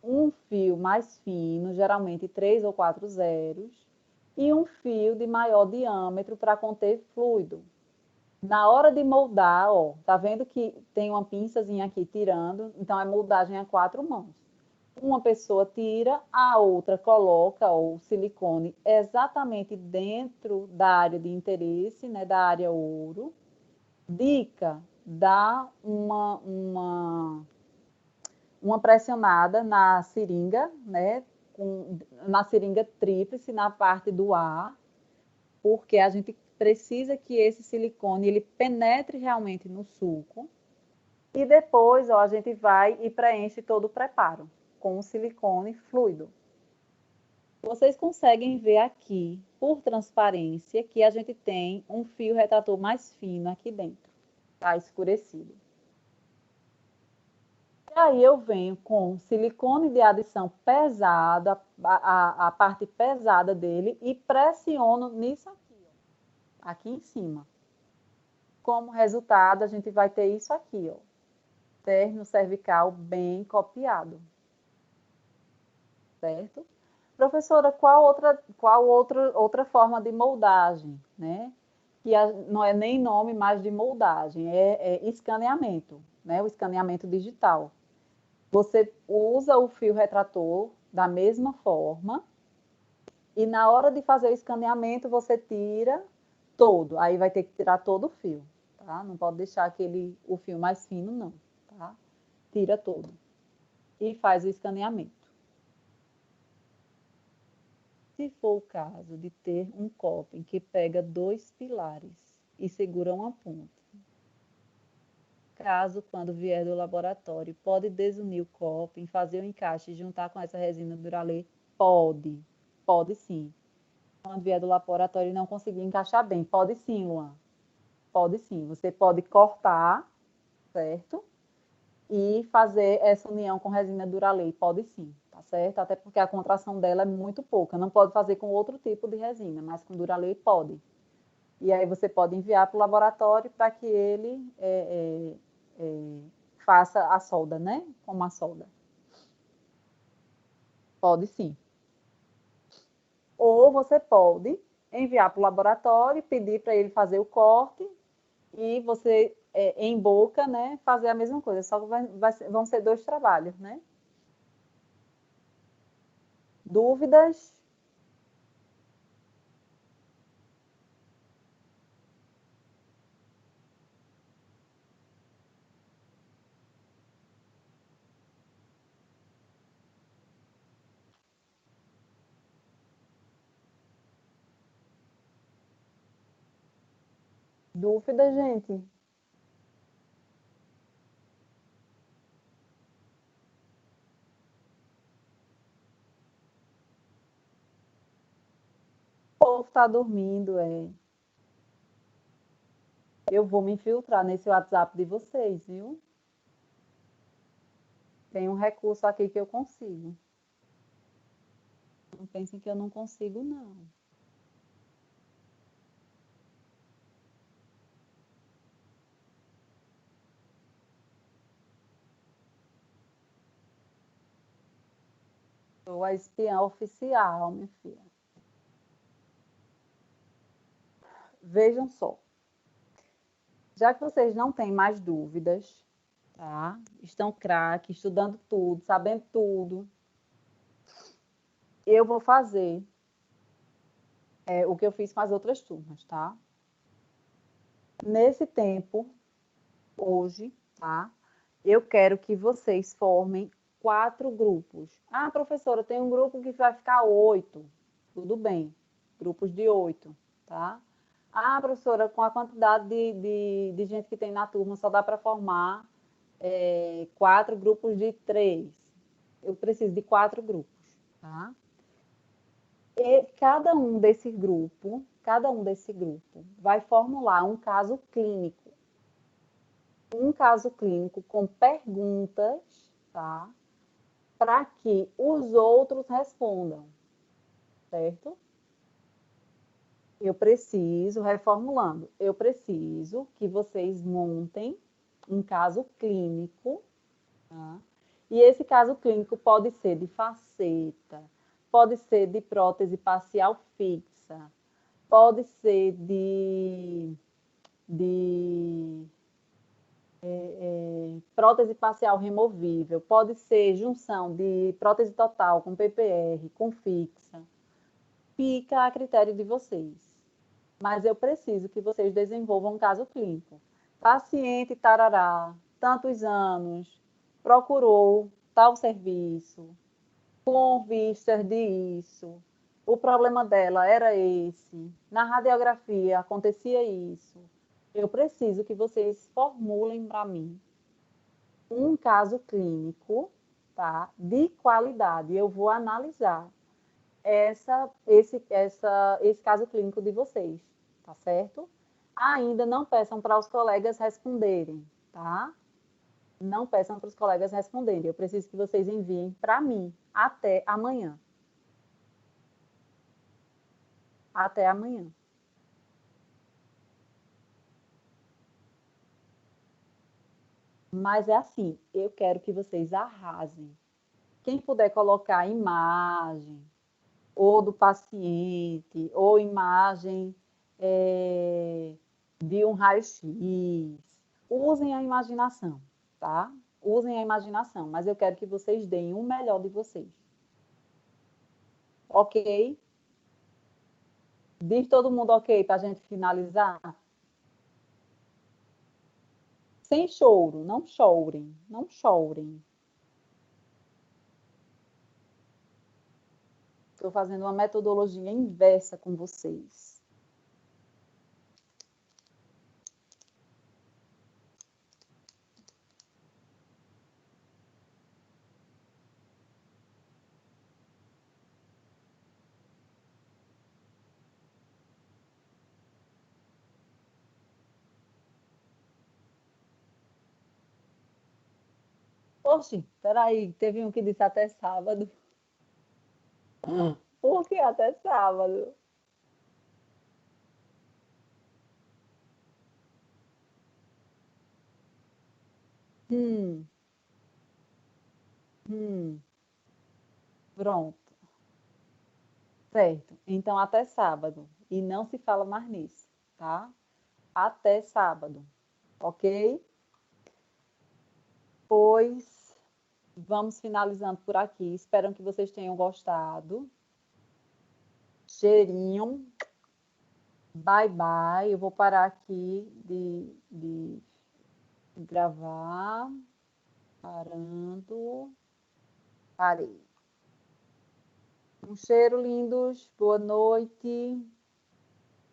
um fio mais fino, geralmente 3 ou 4 zeros, e um fio de maior diâmetro para conter fluido. Na hora de moldar, ó, tá vendo que tem uma pinçazinha aqui tirando, então é moldagem a 4 mãos. Uma pessoa tira, a outra coloca o silicone exatamente dentro da área de interesse, né, da área ouro. Dica, dá uma pressionada na seringa, né, na seringa tríplice, na parte do A, porque a gente precisa que esse silicone ele penetre realmente no suco. E depois, ó, a gente vai e preenche todo o preparo com o silicone fluido. Vocês conseguem ver aqui, por transparência, que a gente tem um fio retrator mais fino aqui dentro, tá escurecido. E aí eu venho com silicone de adição pesado, a parte pesada dele, e pressiono nisso aqui, ó, aqui em cima. Como resultado, a gente vai ter isso aqui, ó, terno cervical bem copiado. Certo? Professora, qual outra forma de moldagem, né? Que não é nem nome mais de moldagem, é escaneamento, né? O escaneamento digital. Você usa o fio retrator da mesma forma e na hora de fazer o escaneamento você tira todo, aí vai ter que tirar todo o fio, tá? Não pode deixar o fio mais fino, não, tá? Tira todo e faz o escaneamento. Se for o caso de ter um copo em que pega 2 pilares e segura uma ponta, caso, quando vier do laboratório, pode desunir o copo em fazer o encaixe e juntar com essa resina Duralê? Pode sim. Quando vier do laboratório e não conseguir encaixar bem, pode sim, Luan. Pode sim. Você pode cortar, certo? E fazer essa união com resina Duralê, pode sim, tá certo? Até porque a contração dela é muito pouca. Não pode fazer com outro tipo de resina, mas com Duralê pode. E aí você pode enviar para o laboratório para que ele faça a solda, né? Como a solda. Pode sim. Ou você pode enviar para o laboratório, pedir para ele fazer o corte e você, em boca, né, fazer a mesma coisa. Só que vão ser 2 trabalhos, né? Dúvidas? Dúvidas, gente? O povo está dormindo, Eu vou me infiltrar nesse WhatsApp de vocês, viu? Tem um recurso aqui que eu consigo. Não pensem que eu não consigo, não. Sou a espiã oficial, minha filha. Vejam só. Já que vocês não têm mais dúvidas, tá? Estão craque, estudando tudo, sabendo tudo, eu vou fazer o que eu fiz com as outras turmas, tá? Nesse tempo, hoje, tá? Eu quero que vocês formem 4 grupos. Ah, professora, tem um grupo que vai ficar 8. Tudo bem, grupos de 8, tá? Ah, professora, com a quantidade de gente que tem na turma, só dá para formar 4 grupos de 3. Eu preciso de 4 grupos, tá? E cada um desse grupo vai formular um caso clínico. Um caso clínico com perguntas, tá? Para que os outros respondam, certo? Reformulando, eu preciso que vocês montem um caso clínico, tá? E esse caso clínico pode ser de faceta, pode ser de prótese parcial fixa, pode ser de prótese parcial removível, pode ser junção de prótese total com PPR, com fixa. Fica a critério de vocês. Mas eu preciso que vocês desenvolvam um caso clínico. Paciente tarará, tantos anos, procurou tal serviço, com vistas disso. O problema dela era esse. Na radiografia acontecia isso. Eu preciso que vocês formulem para mim um caso clínico, tá? De qualidade. Eu vou analisar esse caso clínico de vocês, tá certo? Ainda não peçam para os colegas responderem, tá? Não peçam para os colegas responderem. Eu preciso que vocês enviem para mim até amanhã. Até amanhã. Mas é assim, eu quero que vocês arrasem. Quem puder colocar imagem, ou do paciente, ou imagem de um raio-x, usem a imaginação, tá? Usem a imaginação, mas eu quero que vocês deem o melhor de vocês. Ok? Diz todo mundo ok para a gente finalizar? Sem choro, não chorem, não chorem. Estou fazendo uma metodologia inversa com vocês. Oxe, peraí, teve um que disse até sábado. Por que até sábado? Hum, hum, pronto, certo. Então até sábado. E não se fala mais nisso, tá? Até sábado, ok? Pois vamos finalizando por aqui. Espero que vocês tenham gostado. Cheirinho. Bye, bye. Eu vou parar aqui de gravar. Parando. Parei. Um cheiro, lindos. Boa noite.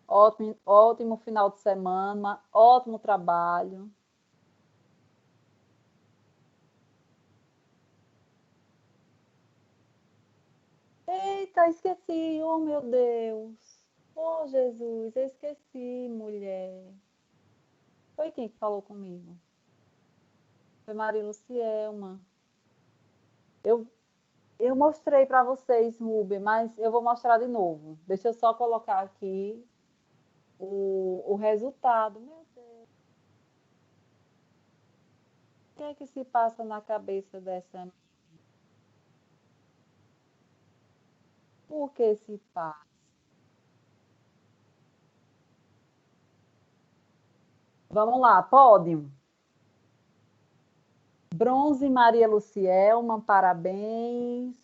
Ótimo, ótimo final de semana. Ótimo trabalho. Eita, esqueci. Oh, meu Deus. Oh, Jesus, eu esqueci, mulher. Foi quem que falou comigo? Foi Maria Lucielma. Eu, eu mostrei para vocês, Ruby, mas eu vou mostrar de novo. Deixa eu só colocar aqui o resultado. Meu Deus, o que é que se passa na cabeça dessa? Por que se passa? Vamos lá, pódio. Bronze Maria Lucielma, parabéns.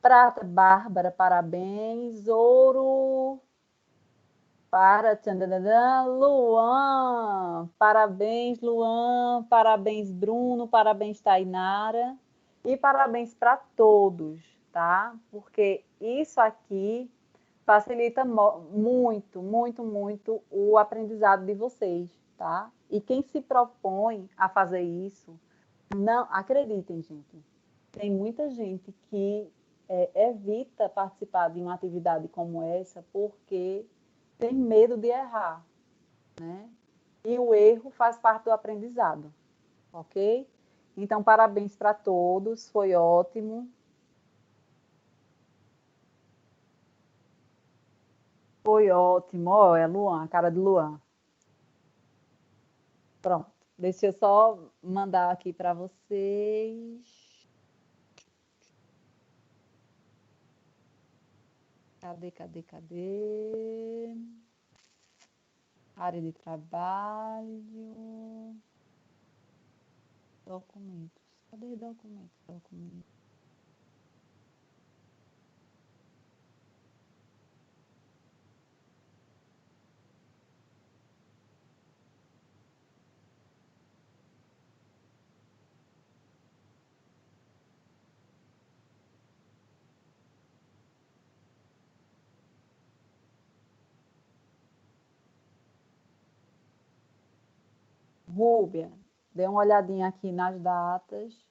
Prata Bárbara, parabéns. Ouro para tchandanã, Luan. Parabéns, Luan. Parabéns, Bruno. Parabéns, Tainara. E parabéns para todos, tá? Porque isso aqui facilita muito, muito, muito o aprendizado de vocês, tá? E quem se propõe a fazer isso, não acreditem, gente. Tem muita gente que evita participar de uma atividade como essa porque tem medo de errar, né? E o erro faz parte do aprendizado, ok? Então, parabéns para todos, foi ótimo. Foi ótimo. Ó, é Luan, a cara de Luan. Pronto. Deixa eu só mandar aqui para vocês. Cadê, cadê, cadê? Área de trabalho. Documentos. Cadê documentos? Documentos. Rúbia, dê uma olhadinha aqui nas datas.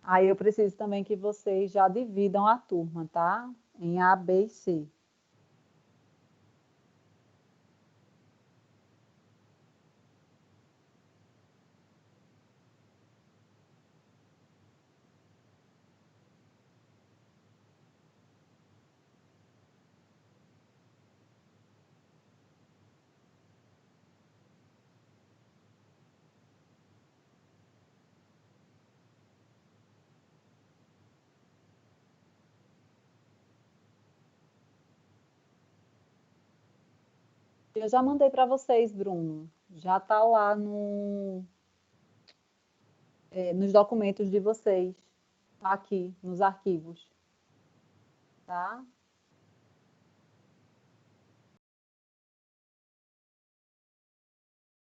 Aí eu preciso também que vocês já dividam a turma, tá? Em A, B e C. Eu já mandei para vocês, Bruno. Já está lá nos documentos de vocês, tá aqui nos arquivos, tá?